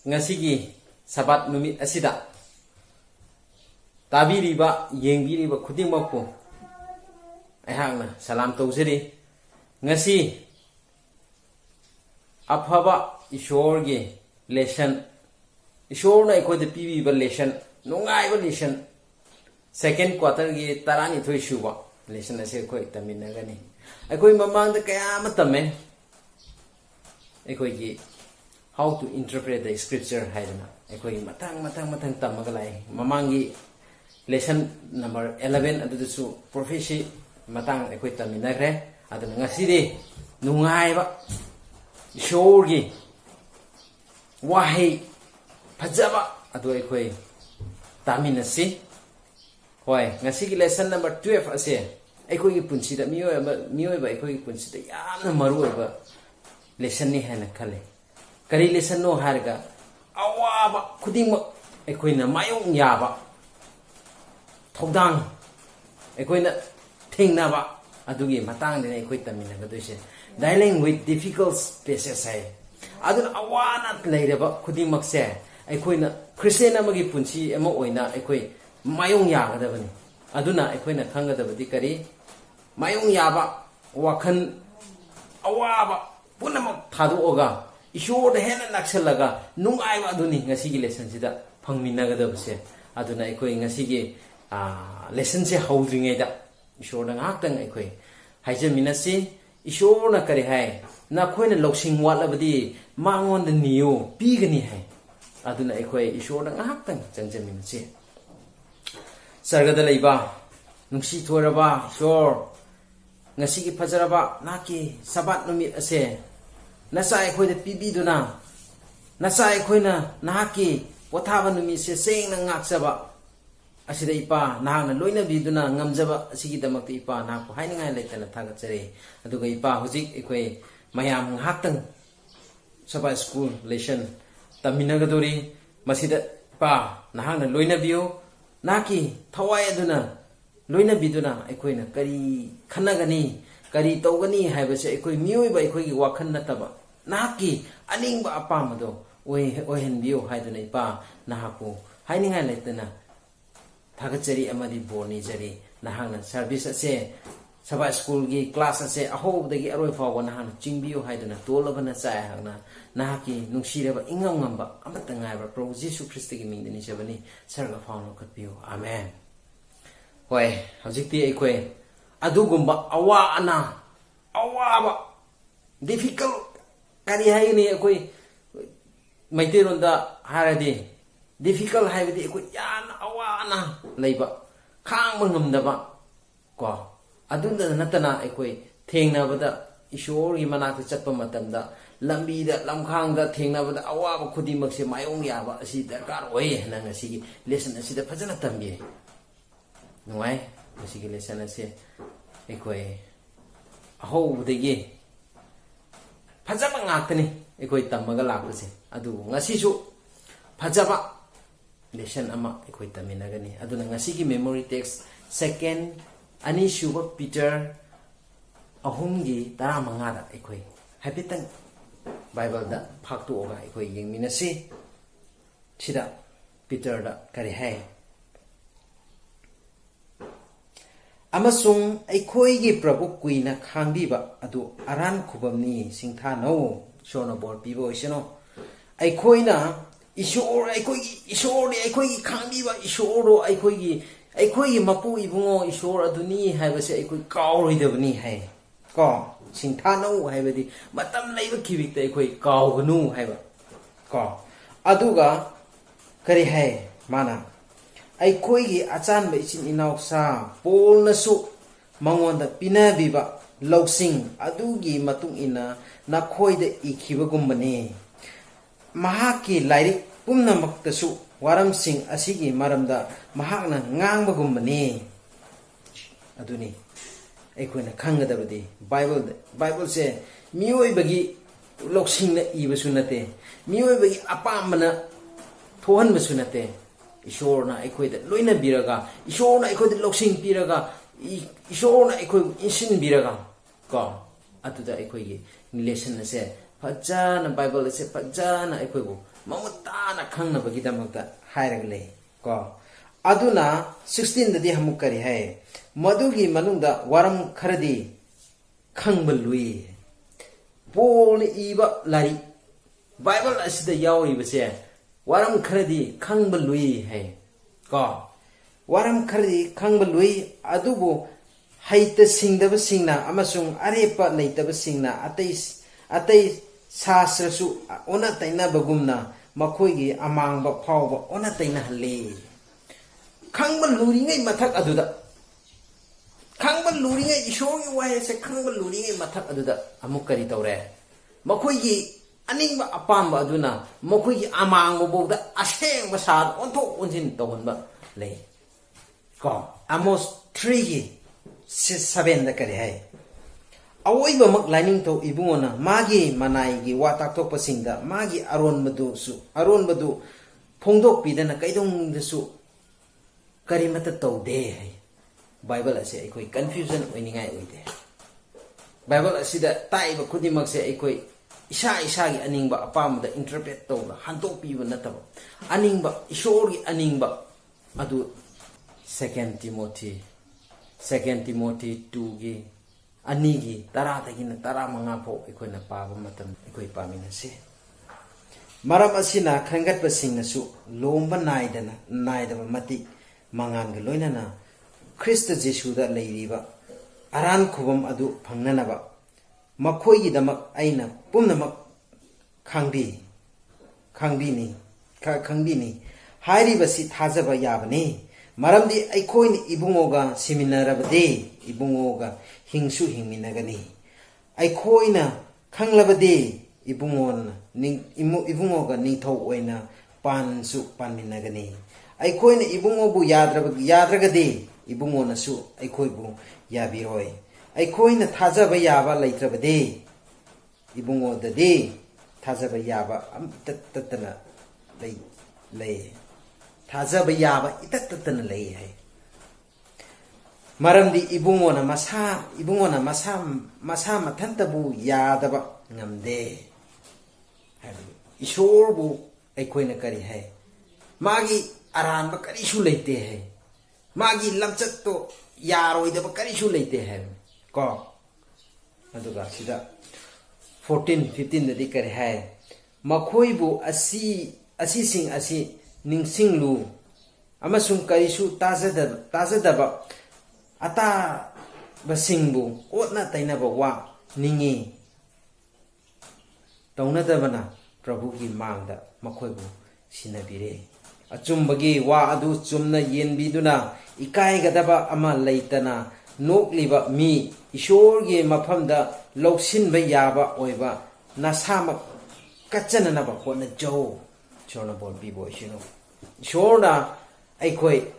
ngasigi Sabbath numit asida tabiriba yengbiriba khudingmakpu aihakna salam tawjari ngasi afaba ishorgi lesson ishorna aikoda pibiba lesson nungaiba lesson second quarter gi tarani thoi shuba lesson ase khoi taminagani aikoi mamangda kaya ma tame aikoi gi how to interpret the scripture haidana aikoi matang tamagalai mamangi lesson number 11 adusu prophecy matang aikoi taminagre aduna ngasidi nungaiba ishorgi wahi phajaba adu aikoi taminasi hoi ngasigi lesson number 12 ase aikoi gi punsida miyoiba aikoi gi punsida yamna maruoiba lesson ni hana khale kari lesson no harga awaba khudingma aikoina mayong yaba thogdang aikoina thingnaba adugi matang de aikoi taminaga doise dealing with difficult spaces hai aduna awana leireba khudingmak se aikoina christian amagi punchi ema oina aikoi mayong yagadabani aduna aikoina khangadabadi kari mayong yaba wakhan awaba punamak thadu ishor the hen naksalaga nungaiba aduni ngasigi lesson sida phangminagadabse aduna aikoi ngasigi lesson se howdringaida ishor na ngaktang aikoi haijaminasi ishor na kari hai na khoina loksing watlabadi mangon da niyo pigani hai aduna aikoi ishor na ngaktang changjaminasi sargada leiba nungsi thoraba ishor ngasigi phajaraba naki Sabbath numit ase nasa aikoi da pibiduna nasa aikoi na nahaki pothaba numit se seng na ngaksaba asida ipa nahana loina biduna ngamjaba asigi damakti ipa naku hainingai leitana thagatsare aduga ipa hujik aikoi mayam ngaktang Sabbath school lesson taminagadori masida ipa nahana loina biyo naki thawai aduna loina biduna aikoi na kari khanagani kari tawgani haibase aikoi miyoiba aikoi gi wakhan nataba nahaki aningba apamado ohenbiyo haiduna ipa nahaku hainingai leitana thagatsari amadi boni jari nahana service ase Sabbath school gi class ase ahobdagi aroi fawa nahana chingbiyo haiduna tolabana chai hagna nahaki nungsiraba ingam amata ngaiba Prabhu Jesus Christ gi mingdani jabani sarga fawno katbiyo amen hoi hojikti aikoi adugumba awaba difficult kari haini aikoi maitironda haradi difficult haibadi aikoi yana awana leiba khangba ngamdaba ko adunda natana aikoi thengnabada ishor gi manakta chatpa matamda lambida lamkhangda thengnabada awaba khudimakse mayong yaba asi darkar oi hana ngasigi lesson asida phajana tambi nuai ngasigi lesson ase aikoi ahobdagi phajaba ngaktani aikoi tamaga lakpase adu ngasisu phajaba lesson ama aikoi taminagani aduna ngasigi memory text second ani shuba Peter ahumgi 15 da aikoi haipitang Bible da phaktu oga aikoi yengminasi sida Peter da kari hai amasung aikoi gi Prabhu kuina khangbiba adu aran khubamni singtha no shona bor pibo isino aikoina ishor aikoi ishor ni aikoi khangbiba ishoro aikoi mapu ibungo ishor aduni haibase aikoi kauroi hai ko singtha no haibadi matam leiba kibikta aikoi kaugnu haiba ko aduga kari hai mana aikoi gi achan ba ichin inausa polnasu mangonda pinabiba loksing adugi matung ina nakhoida ikhibagumane mahaki lairik pumnamaktasu waramsing asigi maramda mahakna ngangbagumane aduni aikoina khangadabadi Bible se miyoibagi loksingna ibasu nate miyoibagi apamana thohanbasu nate ishorna aikoida loina biraga ishorna aikoida loksing piraga ishorna aikoi insin biraga ko atuda aikoi lesson ase fajana Bible ase fajana aikoi bu mamu tana khangna bagi damakta hairag le ko aduna 16 dadi hamuk kari hai madugi manungda waram kharadi khangbal lui Paul iba lari Bible asida yawi base waram kharadi khangbal lui hai ko waram kharadi khangbal lui adubu haita singdaba singna amasung arepa leitaba singna atai sasrasu ona taina bagumna makhoigi amangba phawba ona taina halle khangba luringai mathak aduda khangba luringai isogi wae se khangba luringai mathak aduda amuk kari tawre makhoigi aningba apamba aduna makhoigi amangba bawda asengba sad onto onjin tawhanba le ko Amos 3 7 da kare hai awoi ba mak lining to ibungona magi manai gi watak to pasingda magi aron badu phongdok pidana kaidong da su karimata to de hai Bible ase ekoi confusion oiningai oide Bible asida taiba khudimak se ekoi isa gi aningba apamda interpret to la hantok piba nataba aningba ishori aningba adu 2 Timothy 2 gi anigi tara tagina tara manga pho ekoina paba matam ekoi pamina se maram asina khangat pasingna su lomba naidaba mati mangan ga loinana Christ Jesu da leiriba aran khubam adu phangnanaba makhoi gi damak aina pumnamak khangbi ni hairi basi thajaba yabani maramdi aikoini ibungoga seminarabade ibungoga hingsu hingminagani aikoina khanglabade ibungoga ningthau oina pansu panminagani aikoina ibungobu yadragade ibungona su aikoibu yabiroi aikoina thajaba yaba laitrabade ibungodade thajaba yaba amtattatana lay thajaba yaba itattatana lay hai maramdi ibungona masa mathantabu yadaba ngamde ishorbu aikoina kari hai magi aranba karisu leite hai magi lamchatto yaroidaba karisu leite hai ko aduga sida 14 15 dadi kari hai makhoibu asi sing asi ningsinglu amasung karisu tajadaba ata basingbu otna tainaba wa ningi taunadabana Prabhu ki mangda makhoibu sinabire achumbagi wa adu chumna yenbiduna ikai gadaba ama leitana nokliba mi ishor gi mafamda loksinba yaba oiba nasama kachananaba hona jo chona bol bibo shino ishorna aikoi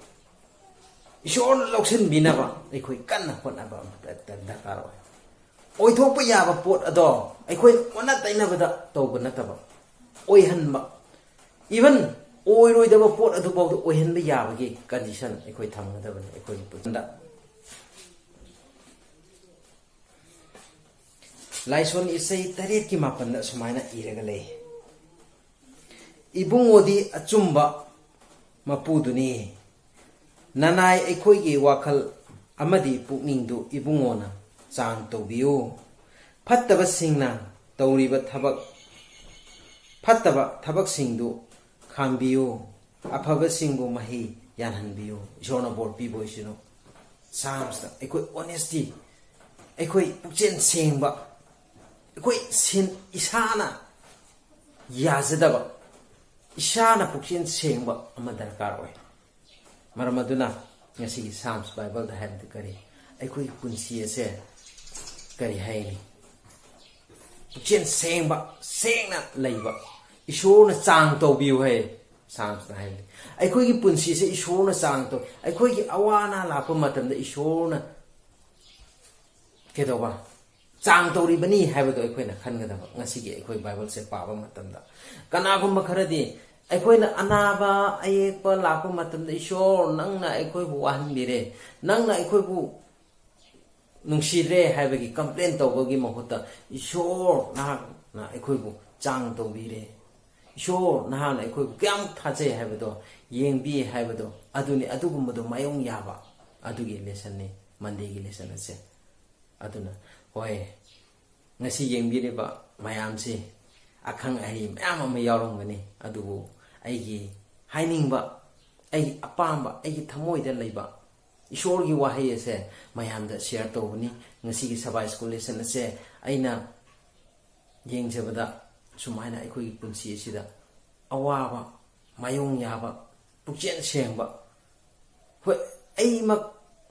ishorna loksin binaba aikoi kanna honaba dakar oi thokpa yaba pot ado aikoi ona tainabada tawba nataba oi hanba even oi roidaba pot adu bawda oi hanba yabagi condition aikoi thamgadaba aikoi putanda laison isai taret ki mapan da sumaina iraga lei ibungodi achumba mapuduni nanai aikoi gi wakal amadi pukningdu ibungona chang tawbiu phattaba singna tawriba thabak singdu khangbiu afaba singbu mahi yanhanbiu ishona bor pibo isino samsta aikoi honesty aikoi pukchen sengba aikoi sin isana yazadaba isana pukchen sengba ama darkar oi maramaduna ngasi Psalms Bible da had kari aikoi punsi ase kari haini pukchen sengna leiba ishorna chang tawbiu hai Psalms da hai aikoi gi punsi se ishorna chang to aikoi gi awana lapa matamda ishorna kedoba chang tawri bani haibado aikoi na khangadaba ngasi gi aikoi Bible se paba matamda kanagumba kharadi aikoi na anaba ayekpa lapa matamda ishor nangna aikoi bu wahanbire nangna aikoi bu nungshire haibagi complain tawbagi mahuta ishor na aikoi bu chang tawbire ꯏꯁꯣꯔ ꯅꯍꯥꯟ ꯑꯩꯈꯣꯏ ꯀꯌꯥꯝ ꯊꯥꯖꯩ ꯍꯥꯏꯕꯗꯣ ꯌꯦꯡꯕꯤ ꯍꯥꯏꯕꯗꯣ ꯑꯗꯨꯅꯤ ꯑꯗꯨꯒꯨꯝꯕꯗꯣ ꯃꯥꯌꯣꯡ ꯌꯥꯕ ꯑꯗꯨꯒꯤ ꯂꯦꯁꯟꯅꯤ ꯃꯟꯗꯦꯒꯤ ꯂꯦꯁꯟ ꯑꯁꯦ ꯑꯗꯨꯅ ꯍꯣꯏ ngasi yengbiriba mayamsi akhang ahi mayam ama yaurongani adubu aigi hainingba aigi apamba aigi thamoida leiba ishor gi wahi ase mayamda share tobani ngasi gi sabai school lesson ase aina yengjabada sumaina aikoi punsi asida awaba mayong yaba pukchen sengba hoi ai mak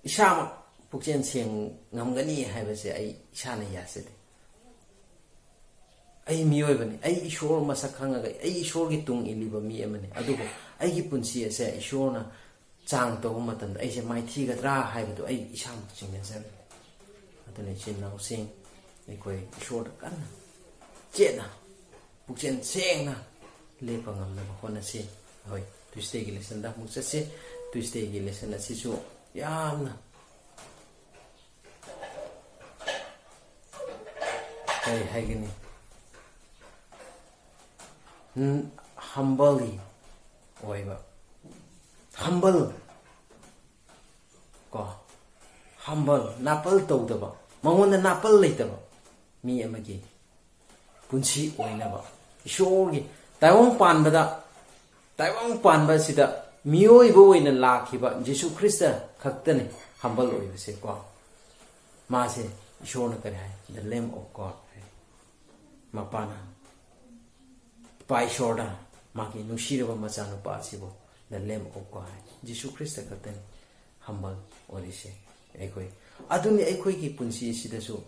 isama pukchen seng ngamgani haibase ai isana yasede ai miyoi bani ai ishor masak khanga ai ishor gi tung iliba mi amani adugo ai gi punsi ase ishor na chang to matam ai se mai thi gadra haibadu ai isam chingna jar adune chin nau sing nikoi ishor kan chena pukchen seng na lepa ngamna hona se hoi tuesday gi lesson da mu se tuesday gi lesson asi su yamna ai haigini humbly oiba humble ko humble napal tawdaba mangonda napal leitaba mi amagi punsi oinaba ishorgi taiwang panba sida miyoi bo oina lakhiba Jesus Christ khaktane humble oibase ko mase ishorna kare hai the lamb of God mapana Pai Shorda, Maki Nushirava Mazano Pasibo, the Lamb of God, Jesus Christ Katan, humble or is Equi. Aduni Equi Punsi Sidasu,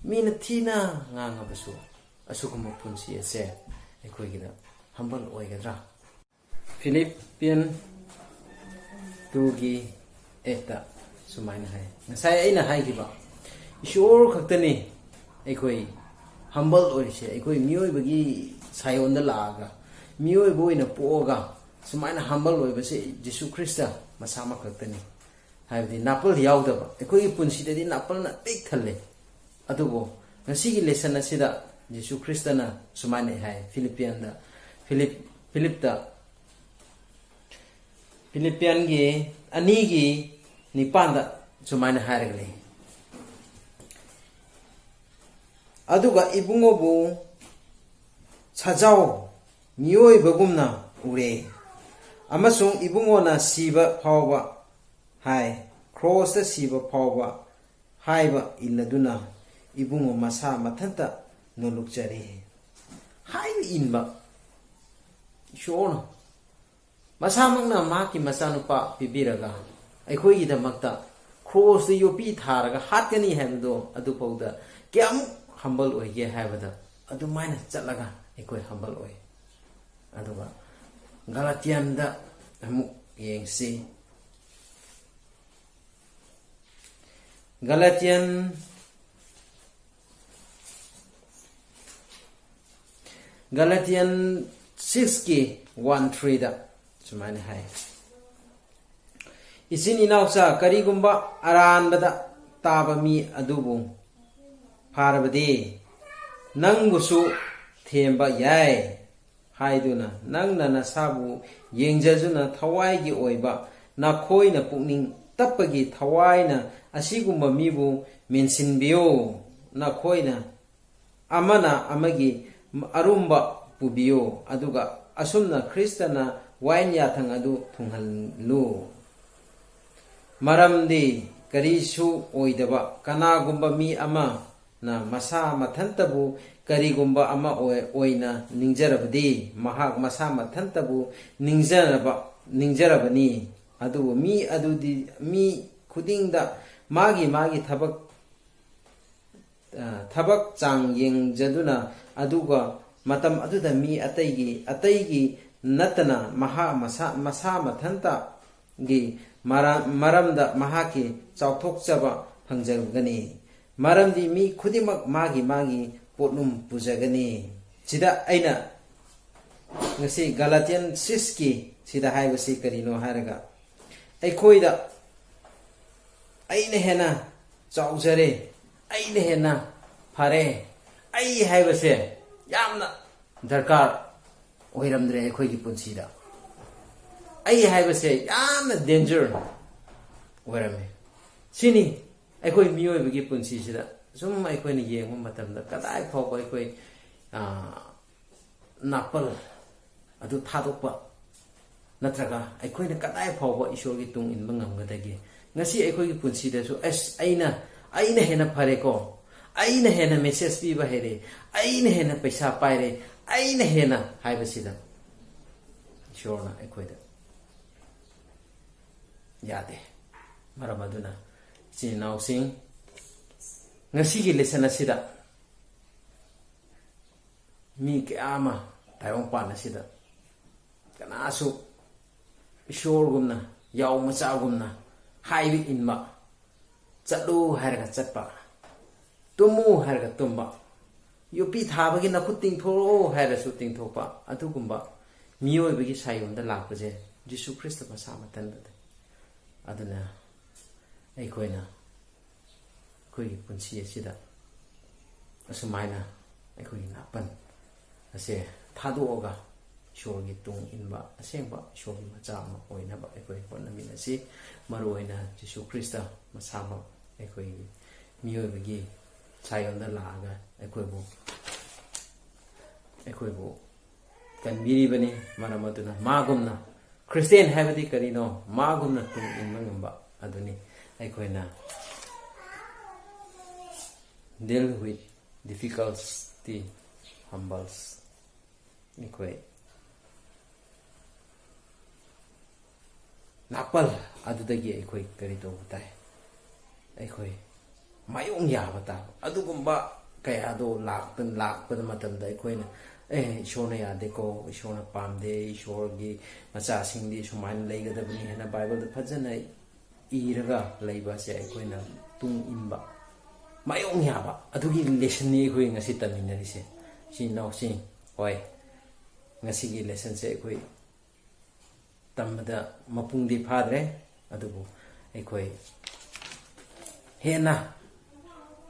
Mina Tina Nangabasu, Asukuma Punsi se Equigida, humble oigadra. Philippian Tugi Eta Sumaina Hai. Nasai in a high giver. Sure Katani Equi, humble or is Equi Mui Sayon the laga, Mui boy in a poga, Sumaina humble over say Jesus Christa, Masama Katani. Have the Napoli Yaudaba, a quick punsi in Napoli, big tale. Adubo, Nasigi lesson asida, Jesus Christana, Sumane Hai, Philippian, Philipta Philippian Gi, Anigi, Nipanda, Sumana Haragli. Aduga Ibungobu. Sajao Miyoi Bagumna Ure Amasung Ibungona Siba Power Hai Cross the Siba Power Haiba Iladuna Ibungo Masa Matanta no Lukjari Hai Inba Shona Masamangna Maki Masanupa Pibiraga Aikoi the Makta Cross the Yopi Taraga Hatani Hamdo Adupoda Kiam humble or ye havada Adu minus Jalaga. Equal humble way. Aduba Galatian da Amuk Yang si Galatian Galatian 6:1-3 da Sumani Hai Isin inausa Karigumba Aran bada Tabami Adubu Parabadi Nangusu Themba yai haiduna nangna na sabu yengjazuna thawai gi oiba na khoi na pukning tapagi thawai na asigumba mibu mensinbiyo na khoi na amana amagi arumba pubiyo aduga asumna kristana wain yathang adu thunghallu maramdi karisu oidaba kanagumba mi ama na masa mathantabu Karigumba ama oina Ninjarabadi, Mahak Masama Tantabu, Ninjarabani, Adu mi adudi mi kudinda magi tabak chang yeng jaduna aduga matam aduda mi ataigi natana maha masa matanta gi maramda mahaki chauthok chaba phangjargani maramdi mi khudimak magi Potnum Pujagani Sida Aina Ngasi Galatian 6 Sida Haibasi Karino Haraga Aikoida Aina Hena Chauzare Aina Hena Pare Ai Haibase Yamna Darkar oiramdre akhoi gi punsida ai haibase yamna danger oirame sini akhoi mioi bagi punsi sida sum akhoi ni yengma matamda kadai phok akhoi napal adu thadokpa natraga akhoi na kadai phok ishor gi tung in bangam gadagi ngasi akhoi gi punsi da su aina hena phare ko aina hena message pi ba here aina hena paisa paire aina hena haibasida shorna akhoi da yade maramaduna sinau sing ngasi gi lesson asida mi ke ama tayong pan asida kana su ishor gumna yaw macha gumna haibi inma chadu harga chatpa tumu harga tumba yupi thabagi na khuting thoro haira su ting thopa atu gumba miyoi bagi sayum da lakje jisu christ ma sama tan da aduna ai koina koi punsi asida asumaina ai koi na pan ase thadoga shorgi tung inba asengba shorgi macha ma oina ba ai koi ponnamin asi maroina jisu christ ma sama ai koi miyoi bagi sayum da laga ai koi bo kan biri bani maramaduna magumna Christian habadi karino magumna tung in mangamba aduni aikoina deal with difficulty humbles nikoi napal adudagi aikoi kari to butai aikoi mayong yaba ta adugumba kaya do lakpan matamda aikoina ishorna yade ko ishorna pamde ishorgi macha singdi sumain leigadabni hena bible da phajana iraga leiba se aikoina tung imba mayong yaba adugi lesson ni khoi ngasi taminari se si naw si hoi ngasi gi lesson se khoi tamada mapungdi phadre adubu aikoi hena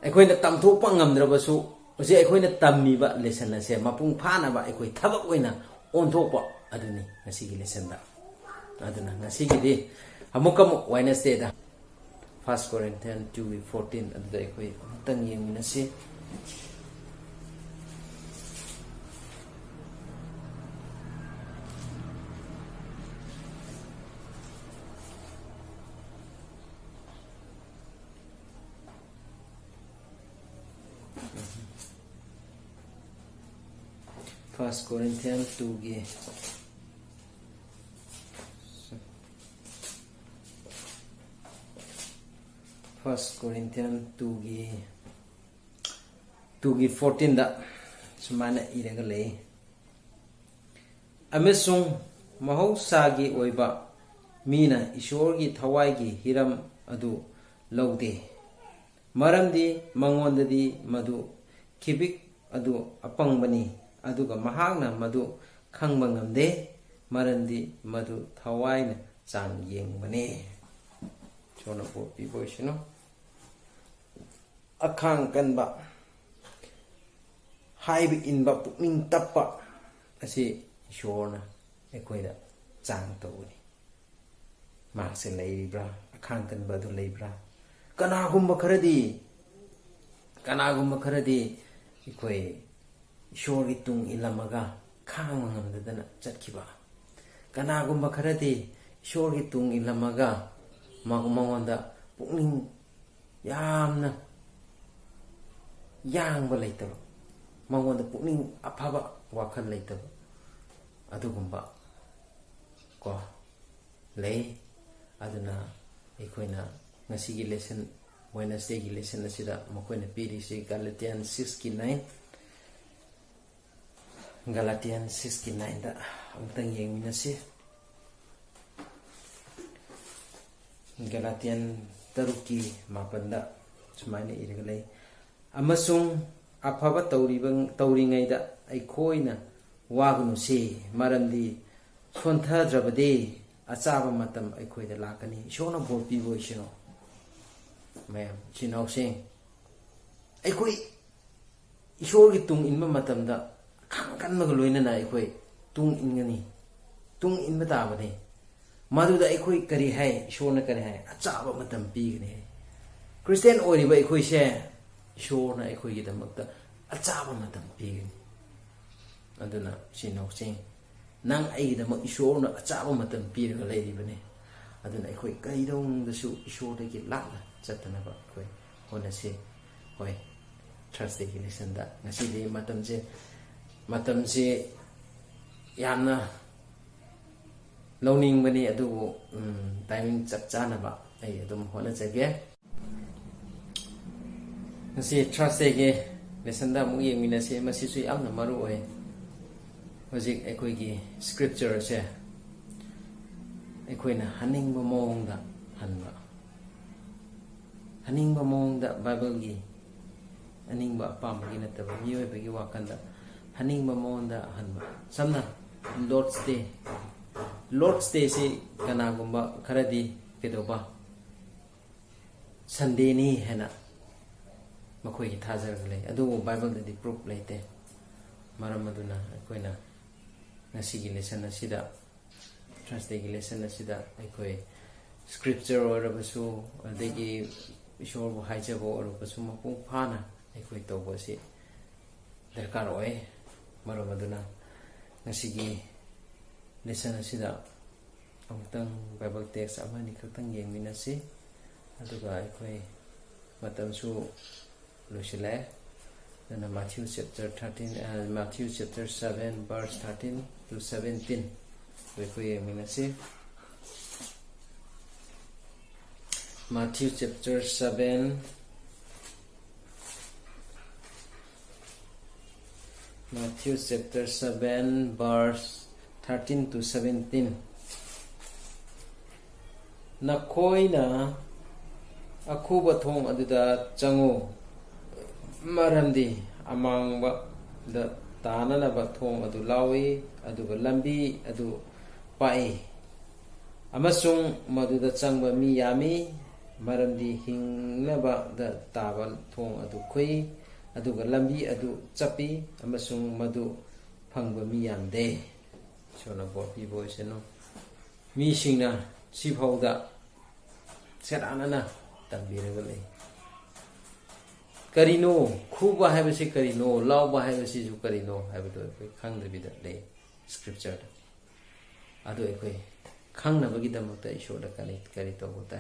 aikoina tamthopa ngamdrabasu oje aikoina tammiba lesson ase mapung phana ba aikoi thabak oina onthopa aduni ngasi gi lesson da aduna ngasi gi di amukam Wednesday da 1 Corinthians 2:14 adda aikoi amtang yengminasi First Corinthians 2 gi First Corinthians 2 gi 14 da sumana iraga lei amesung mahosagi oiba mina ishor gi thawai gi hiram adu laude maramdi mangondadi madu khibik adu apangbani aduga mahagna madu khangba ngamde marandi madu thawaina chang yengbane chona po piboishino akhang kanba haibi inba pukning tappa asi ishorna ekoida chang tawni maase leibra akhang kanba du leibra kanagumba kharadi ikoi ishori tung ilamaga khang ngamdana chatkiba kanagumba kharadi ishori tung ilamaga magumonda pukning yamna yangba leitaba mangonda pukning afaba wakhal leitaba adugumba ko lei aduna ekoina ngasi gi lesson Wednesday gi lesson asida makoina piri se Galatians 6:9 da amtang yengminasi Galatians 3:8 sumaina iragalei amasung afaba tauringaida aikoina wagunu se marandi sonthadrabade achaba matam aikoida lakani ishona bolpi boisino mayam chinau sing aikoi ishor gi tung inba matamda khang kan ma loina na aikoi tung ingani tung in batabani maduda ekhoi kari hai ishorna kari hai achaba matam pigani Christian oriba ekhoi se ishorna ekhoi gi damakta achaba matam pigani aduna sinoksing nang ai damak ishorna achaba matam piraga leiribani aduna ekhoi kaidong dasu ishorda gi lakna chatana ba ekhoi hona se hoi Thursday ki lesson da ngasi de matam je yamna learning bani adu timing chap chana ba ai adum hona jage ngasi Thursday ki lesson da mu yemina se masi su yamna maru oi hojik ekoi gi scripture se ekoi na haning ba mong da hanba haning ba mong da Bible gi haning ba pam gi na ta ba mioi ba gi wakanda haning ba mong da hanba samna Lord's Day si kana gumba kharadi kedoba Sunday ni hena makoi gi thajar le adu Bible da di proof leite maram aduna koina ngasi gi lesson asida Thursday gi lesson asida aikoi scripture or basu adegi ishor bu haijabo or basu mapung phana aikoi tawbo si darkar oi maram aduna ngasi gi lesson asida amutang Bible text amani khatang yengminasi aduga aikoi matam su loisile then Matthew chapter 13 Matthew chapter 7 verse 13 to 17 aikoi yengminasi Matthew chapter 7 Matthew chapter 7 verse 13 to 17 Nakoina akuba thong aduda changu maramdi amangba da tanana ba thong adu lawi aduga lambi adu pai amasung maduda changba mi yami maramdi hingnaba da tabal thong adu khoi aduga lambi adu chapi amasung madu phangba mi yamde chona bopi boys no mi singna si phauda seranana tambiraga lei karino khuba haibasi karino lawba haibasi ju karino haibudo ekoi khangdabida lei scripture da adu ekoi khangnabagi damakta ishorda kari tawuta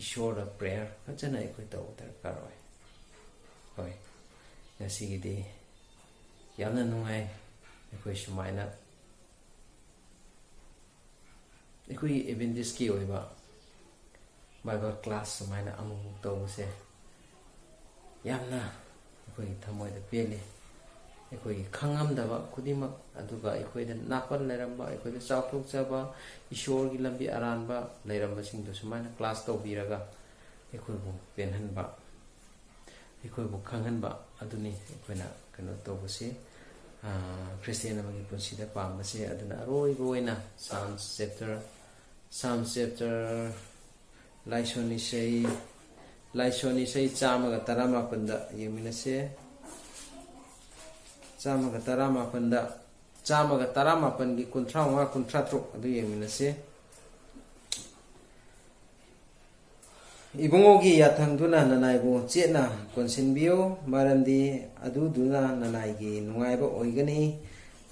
ishorda prayer khajana ekoi tawuta karoi hoi ngasigidi yamna nungai ekoi sumaina ekoi Adventist ki oiba Bible class sumaina amuk tawuse yamna ekoi thamoi da pele ekoi khangamdaba kudimak aduga ekoi da napal leramba ekoi da chawthok chaba ishor gi lambi aranba leramba singdo sumaina class tawbiraga ekoi bu penhanba ekoi bu khanghanba aduni ekoi na kano tawuse Christian amagi punsida pambase aduna aroi boina Psalms chapter Leichoni sei chamaga tarama panda yeminase chamaga tarama pangi kuntrawa kuntratruk adu yeminase ibungogi yathangduna nanaibu chena konsinbio marandi adu duna nanaigi nungaiba oigani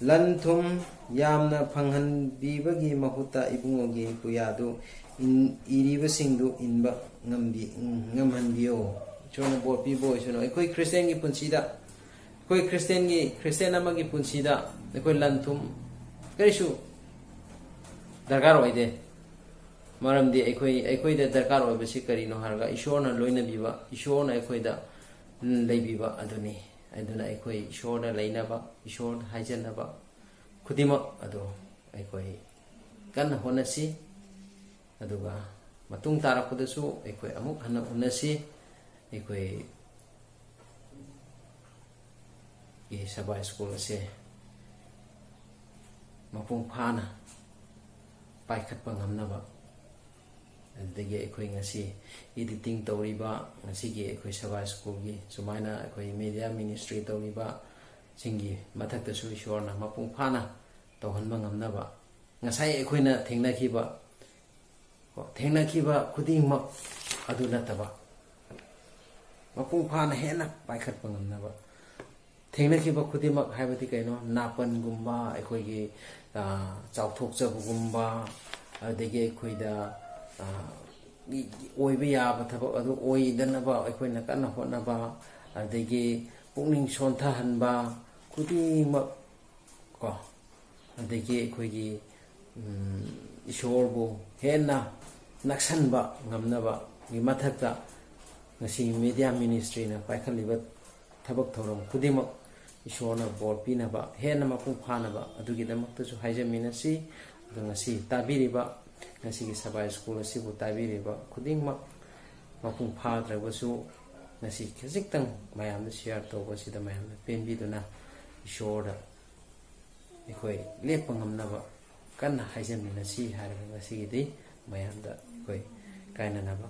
lanthum yamna phanghan bibagi mahuta ibungogi puyadu iriba singdu inba ngamhanbio chona bopi boy sono ekoi Christian gi punsida ekoi Christian amagi punsida ekoi lanthum kaisu darkar oide maramdi ekoi da darkar oibasi karino harga ishorna loina biba ishorna ekoi da leibiba aduni aduna ekoi ishorna leinaba ishorna haijanaba khudima ado ekoi kan honasi aduga matung tarakpudasu ekoi amuk hana unasi ekoi Sabbath school ase mapung phana paikhatpa ngamnaba adagi ekoi ngasi editing tawriba ngasi gi ekoi Sabbath school gi sumaina ekoi media ministry tawriba singi mathakta su ishorna mapung phana tauhan bangamnaba ngasai ekhoi thengna khiba khuding mak adu nataba mapung phana hena paikhat bangamnaba thengna khiba khuding mak haibati kaino napan gumba ekhoi gi chauthok chabu gumba adege ekhoi da oibe ya bathaba adu oidanaba ekhoi na kana honaba adege pungning sontha hanba khuding mak ko adege ekhoi gi ishorbu hena naksanba ngamnaba gi mathakta ngasi media ministry na paikhaliba thabak thorom khudimak ishorna bor pinaba hena mapung phanaba adugi damakta su haijaminasi ngasi tabiriba ngasi gi sabai school asibu tabiriba khudingmak mapung phadrabasu ngasi khajikhtang mayamda share tawbasida mayamda penbiduna ishorda ekhoi lepa ngamnaba kanna haijaminasi haraba ngasi gi mayamda ekhoi kainanaba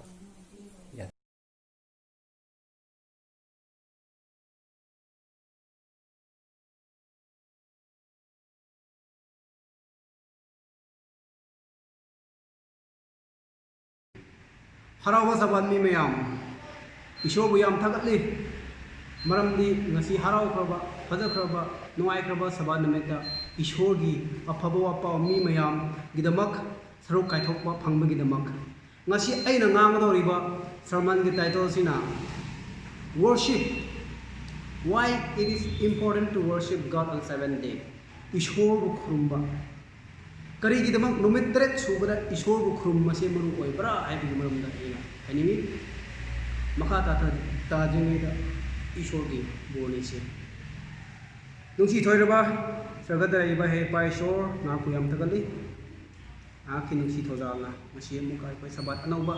harawa saban mi mayam ishor bu yam thagatli maramdi ngasi haraw khaba faja khaba nuai khaba saban nameta ishor gi afaba wapa mi mayam gidamak saruk kai thokpa phangba gidamak ngasi aina ngangadoriba sermon gi title sina worship why it is important to worship God on 7th day ishor bu khurumba kari gidamak numit tret subada ishor bu khrum mase maru oibra ai bi maramda ina animi makha ta jini da ishor gi boni se nungsi thoiraba sagada iba he pai shor na ku yam tagali akhi nungsi thojala masi mu kai pai sabat anauba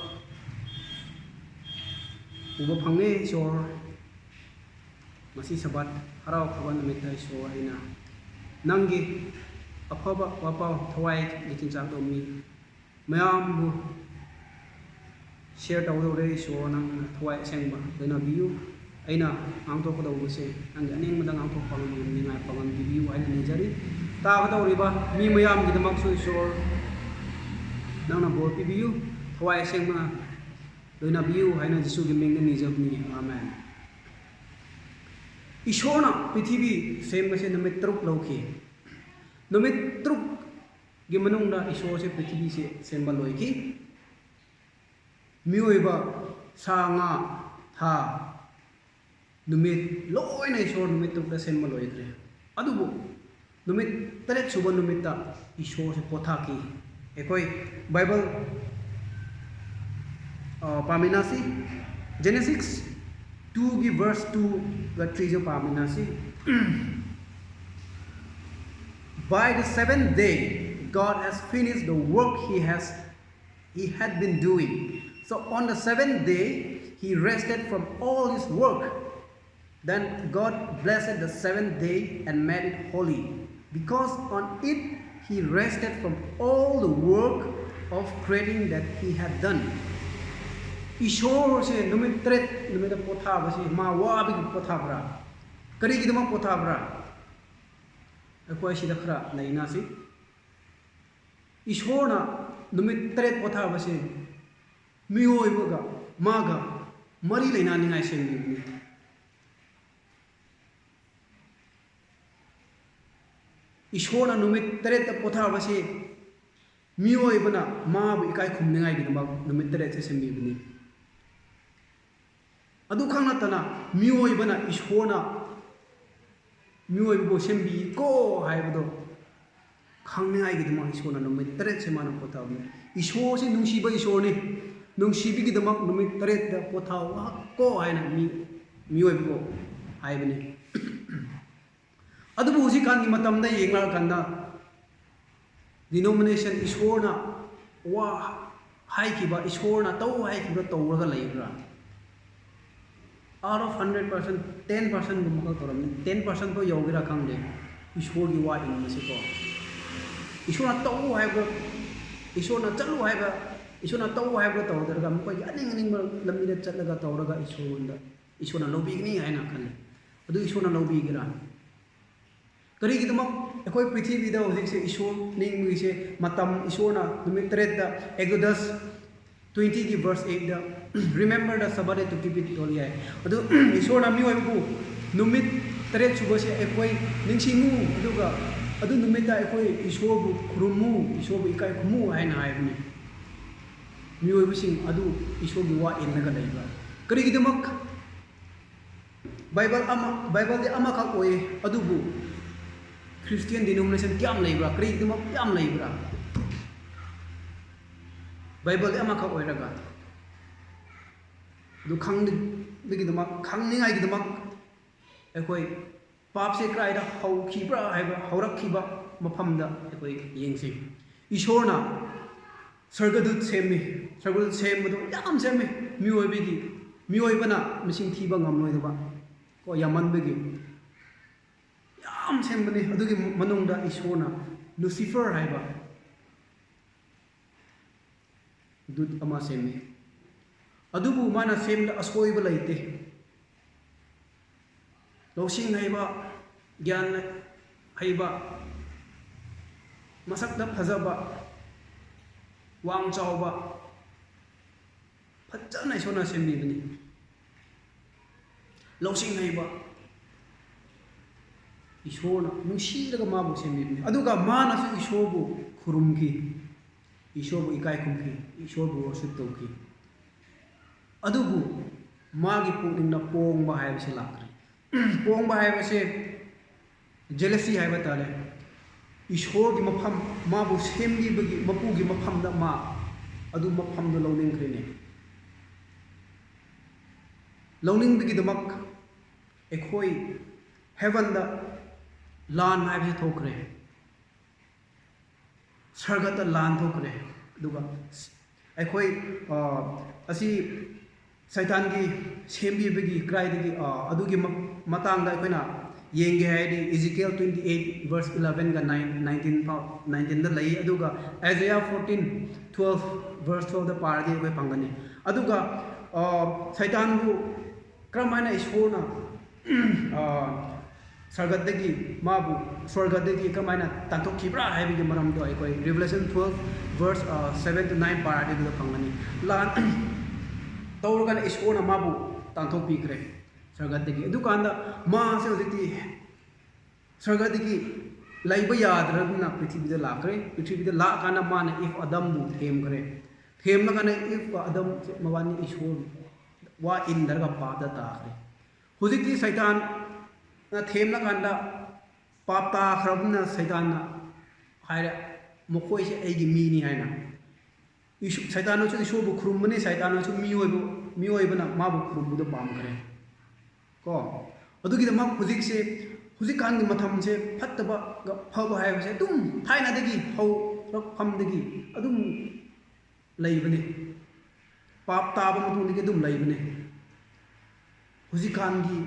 uba phange shor masi sabat harau khaban namit tai shor aina nangi afaba wapa thawai gitin chang do mi mayam bu share tawdore so nang thawai sengba dena view aina ang to ko do se ang aning madang ang to pang ni ngai pang view aina ni jari ta ko do riba mi mayam gi damak so so nang na bor view thawai sengma dena view aina jisu gi ming ni jab ni amen ishona prithibi sem se namit truk lokhi numit truk gi manungda ishor se prithibi se sembal loiki miyoiba sanga tha numit loina ishor numit truk da sembal loikre adubu numit taret suba numita ishor se pothaki ekoi bible paminasi genesis 2 gi verse 2 ga 3 jo paminasi by the 7th day God has finished the work he had been doing. So on the 7th day he rested from all his work. Then God blessed the 7th day and made it holy, because on it he rested from all the work of creating that he had done. Ishor se numit tret numit potha basi ma wa bi potha bra kari gi dama potha bra akwai shi da khra naina si ishorna numit tret potha basi miyoi boga maga mari leina ningai sem ni ishorna numit tret potha basi miyoi bana ma bu ikai khum ningai gi dama numit tret se sem ni adu khangna tana miyoi bana ishorna miyoi bo sembi ko haibdo khangni ai gidama ishona no mit tret se mana potha ni isho se nungsi ba isho ni nungsi bi gidama no mit tret da potha wa ko haina miyoi bo haibni adu bu ji kan ni matam da yengla kan da denomination ishona wa hai ki ba ishona tau hai ki ba tawra ga leibra out of 100% 10% gumaka toram 10% ko yogira khangde ishor gi wa in mase ko ishona tau haiba ishona chalu haiba ishona tau haiba taw darga mo ko aning lamina chatlaga tawraga ishona lobi ni haina khale adu ishona lobi gira ꯀꯔꯤꯒꯤꯗꯃꯛ ꯑꯩꯈꯣꯏ ꯄ꯭ꯔꯤꯊꯤꯕꯤꯗ ꯍꯧꯖꯤꯛꯁꯦ ꯏꯁꯣꯔ ꯅꯤꯡꯕꯒꯤꯁꯦ ꯃꯇꯝ ꯏꯁꯣꯔꯅ ꯅꯨꯃꯤꯠ 3ꯗ Exodus 20ꯒꯤ verse 8ꯗ remember the Sabbath day to keep it holy ꯍꯥꯏ ꯑꯗꯨ ꯏꯁꯣꯔꯅ ꯃꯤꯑꯣꯏꯕꯕꯨ ꯅꯨꯃꯤꯠ 3 ꯁꯨꯕꯁꯦ ꯑꯩꯈꯣꯏ ꯅꯤꯡꯁꯤꯡꯉꯨ ꯑꯗꯨꯒ ꯑꯗꯨ ꯅꯨꯃꯤꯠꯇ ꯑꯩꯈꯣꯏ ꯏꯁꯣꯔꯕꯨ ꯈꯨꯔꯨꯝꯃꯨ ꯏꯁꯣꯔꯕు ꯏꯀꯥꯏ ꯈꯨꯝꯃꯨ ꯍꯥꯏꯅ ꯍꯥꯏꯕꯅꯤ ꯃꯤꯑꯣꯏꯕꯁꯤꯡ ꯑꯗꯨ ꯏꯁꯣꯔꯒꯤ ꯋꯥ ꯏꯜꯂꯒ ꯂꯩꯕ ꯀꯔꯤꯒꯤꯗꯃꯛ ꯕꯥꯏꯕꯜꯗꯤ ꯑꯃꯈꯛ ꯑꯣꯏꯌꯦ ꯑꯗꯨꯕꯨ ꯈ꯭ꯔꯤꯁꯇꯤꯌꯟ ꯗꯤꯅꯣꯃꯤꯅꯦꯁꯟ ꯀꯌꯥꯝ ꯂꯩꯕ꯭ꯔꯥ ꯀꯔꯤꯒꯤꯗꯃꯛ ꯌꯥꯝ ꯂꯩꯕ꯭ꯔꯥ ꯕꯥꯏꯕꯜꯗꯤ ꯑꯃꯈꯛ ꯑꯣꯏꯔꯒ ꯑꯗꯨ ꯈꯪꯅꯤꯡꯉꯥꯏꯒꯤꯗꯃꯛ ꯑꯩꯈꯣꯏ ꯄꯥꯞꯁꯦ ꯀꯗꯥꯏꯗ ꯍꯧꯈꯤꯕ꯭ꯔꯥ ꯍꯥꯏꯕ ꯍꯧꯔꯛꯈꯤꯕ ꯃꯐꯝꯗ ꯑꯩꯈꯣꯏ ꯌꯦꯡꯁꯤ ꯏꯁꯣꯔꯅ ꯁꯔꯒꯗꯨꯠ ꯁꯦꯝꯃꯤ ꯁꯔꯒꯗꯨꯠ ꯁꯦꯝꯕꯗꯣ ꯌꯥꯝ ꯁꯦꯝꯃꯤ ꯃꯤꯑꯣꯏꯕꯅ ꯃꯁꯤꯡ ꯊꯤꯕ ꯉꯝꯂꯣꯏꯗꯕ ꯀꯣ ꯌꯥꯝꯃꯟꯕꯒꯤ ꯌꯥꯝ ꯁꯦꯝꯕꯅꯤ ꯑꯗꯨꯒꯤ ꯃꯅꯨꯡꯗ ꯏꯁꯣꯔꯅ ꯂꯨꯁꯤꯐꯔ ꯍꯥꯏꯕ ꯗꯨꯠ ꯑꯃ ꯁꯦꯝꯃꯤ ꯑꯗꯨꯕꯨ ꯃꯥꯅ ꯁꯦꯝꯕꯗ ꯑꯁꯣꯏꯕ ꯂꯩꯇꯦ ꯂꯧꯁꯤꯡ ꯍꯩꯕ ꯒ꯭ꯌꯥꯟ ꯍꯩꯕ ꯃꯁꯛꯇ ꯐꯖꯕ ꯋꯥꯡ ꯆꯥꯎꯕ ꯐꯖꯅ ꯏꯁꯣꯔꯅ ꯁꯦꯝꯕꯤꯕꯅꯤ ꯂꯧꯁꯤꯡ ꯍꯩꯕ ꯏꯁꯣꯔꯅ ꯅꯨꯡꯁꯤꯔꯒ ꯃꯥꯕꯨ ꯁꯦꯝꯕꯤꯕꯅꯤ ꯑꯗꯨꯒ ꯃꯥꯅꯁꯨ ꯏꯁꯣꯔꯕꯨ ꯈꯨꯔꯨꯝꯈꯤ ꯏꯁꯣꯔꯕꯨ ꯏꯀꯥꯏ ꯈꯨꯝꯈꯤ ꯏꯁꯣꯔꯕꯨ ꯋꯔꯁꯤꯞ ꯇꯧꯈꯤ ꯑꯗꯨꯕꯨ ꯃꯥꯒꯤ ꯄꯨꯛꯅꯤꯡꯗ ꯄꯣꯡꯕ ꯍꯥꯏꯕꯁꯤ ꯂꯥꯛꯈ꯭ꯔꯦ ꯄꯣꯡꯕ ꯍꯥꯏꯕꯁꯦ ꯖꯦꯂꯁꯤ ꯍꯥꯏꯕ ꯇꯥꯔꯦ ꯏꯁꯣꯔꯒꯤ ꯃꯐꯝ ꯃꯥꯕꯨ ꯁꯦꯝꯕꯤꯕꯒꯤ ꯃꯄꯨꯒꯤ ꯃꯐꯝꯗ ꯃꯥ ꯑꯗꯨ ꯃꯐꯝꯗꯣ ꯂꯧꯅꯤꯡꯈ꯭ꯔꯦꯅꯦ ꯂꯧꯅꯤꯡꯕꯒꯤꯗꯃꯛ ꯑꯩꯈꯣই ꯍꯦꯚꯟꯗ ꯂꯥꯟ ꯍꯥꯏꯕꯁꯤ ꯊꯣꯛꯈ꯭ꯔꯦ ꯁꯔꯒꯇ ꯂꯥꯟ ꯊꯣꯛꯈ꯭ꯔꯦ ꯑꯗꯨꯒ ꯑꯩꯈꯣꯏ ꯑꯁꯤ ꯁꯩꯇꯥꯟꯒꯤ ꯁꯦꯝꯕꯤꯕꯒꯤ ꯀ꯭ꯔꯥꯏꯗꯒꯤ ꯑꯗꯨꯒꯤ ꯃꯇꯥꯡꯗ ꯑꯩꯈꯣꯏꯅ ꯌꯦꯡꯒꯦ ꯍꯥꯏꯔꯗꯤ Ezekiel 28 verse 11ꯒ 19ꯗ ꯂꯩ ꯑꯗꯨꯒ Isaiah 14:12 verse 12ꯗ ꯄꯥꯔꯗꯤ ꯑꯩꯈꯣꯏ ꯐꯪꯒꯅꯤ ꯑꯗꯨꯒ ꯁꯩꯇꯥꯟꯕꯨ ꯀꯔꯝꯍꯥꯏꯅ ꯏꯁꯣꯔꯅ ꯁꯔꯒꯗꯒꯤ ꯃꯥꯕꯨ ꯁ꯭ꯋꯔꯒꯗꯒꯤ ꯀꯔꯝꯍꯥꯏꯅ ꯇꯥꯟꯊꯣꯛꯈꯤꯕ꯭ꯔꯥ ꯍꯥꯏꯕꯒꯤ ꯃꯔꯝꯗꯣ ꯑꯩꯈꯣꯏ Revelation 12 verse 7-9 ꯄꯥꯔꯗꯤ ꯑꯗꯨꯗ ꯐꯪꯒꯅꯤ ꯂꯥꯟ ꯇꯧꯔꯒꯅ ꯏꯁꯣꯔꯅ ꯃꯥꯕꯨ ꯇꯥꯟꯊꯣꯛꯄꯤꯈ꯭ꯔꯦ ꯁꯔꯒꯗꯒꯤ ꯑꯗꯨꯀꯥꯟꯗ ꯃꯥꯁꯦ ꯍꯧꯖꯤꯛꯇꯤ ꯁꯔꯒꯗꯒꯤ ꯂꯩꯕ ꯌꯥꯗ꯭ꯔꯕꯅ ꯄ꯭ꯔꯤꯊꯤꯕꯤꯗ ꯂꯥꯛꯈ꯭ꯔꯦ ꯄ꯭ꯔꯤꯊꯤꯕꯤꯗ ꯂꯥꯛꯑꯀꯥꯟꯗ ꯃꯥꯅ ꯑꯗꯝꯕꯨ ꯊꯦꯝꯈ꯭ꯔꯦ ꯊꯦꯝꯂꯀꯥꯟꯗ ꯑꯗꯝ ꯃꯕꯥꯅꯤ ꯏꯁꯣꯔ ꯋꯥ ꯏꯟꯗ꯭ꯔꯒ ꯄꯥꯞꯇ ꯇꯥꯈ꯭ꯔꯦ ꯍꯧꯖꯤꯛꯇꯤ ꯁꯩꯇꯥꯟꯅ ꯊꯦꯝꯂꯀꯥꯟꯗ ꯄꯥꯞ ꯇꯥꯈ꯭ꯔꯕꯅꯤꯅ ꯁꯩꯇꯥꯟꯅ ꯍꯥꯏꯔꯦ ꯃꯈꯣꯏꯁꯦ ꯑꯩꯒꯤ ꯃꯤꯅꯤ ꯍꯥꯏꯅ ꯁꯩꯇꯥꯟꯅꯁꯨ ꯏꯁꯣꯔꯕꯨ ꯈꯨꯔꯨꯝꯕꯅꯤ ꯁꯩꯇꯥꯟꯅꯁꯨ ꯃꯤꯑꯣꯏꯕꯅ ꯃꯥꯕꯨ ꯈꯨꯔꯨꯝꯕꯗꯣ ꯄꯥꯝꯈ꯭ꯔꯦ ꯀꯣ ꯑꯗꯨꯒꯤꯗꯃꯛ ꯍꯧꯖꯤꯛꯀꯥꯟꯒꯤ ꯃꯇꯝꯁꯦ ꯐꯠꯇꯕꯒ ꯐꯕ ꯍꯥꯏꯕꯁꯦ ꯑꯗꯨꯝ ꯊꯥꯏꯅꯗꯒꯤ ꯍꯧꯔꯛꯐꯝꯗꯒꯤ ꯑꯗꯨꯝ ꯂꯩꯕꯅꯤ ꯄꯥꯞ ꯇꯥꯕ ꯃꯇꯨꯡꯗꯒꯤ ꯑꯗꯨꯝ ꯂꯩꯕꯅꯤ ꯍꯧꯖꯤꯛꯀꯥꯟꯒꯤ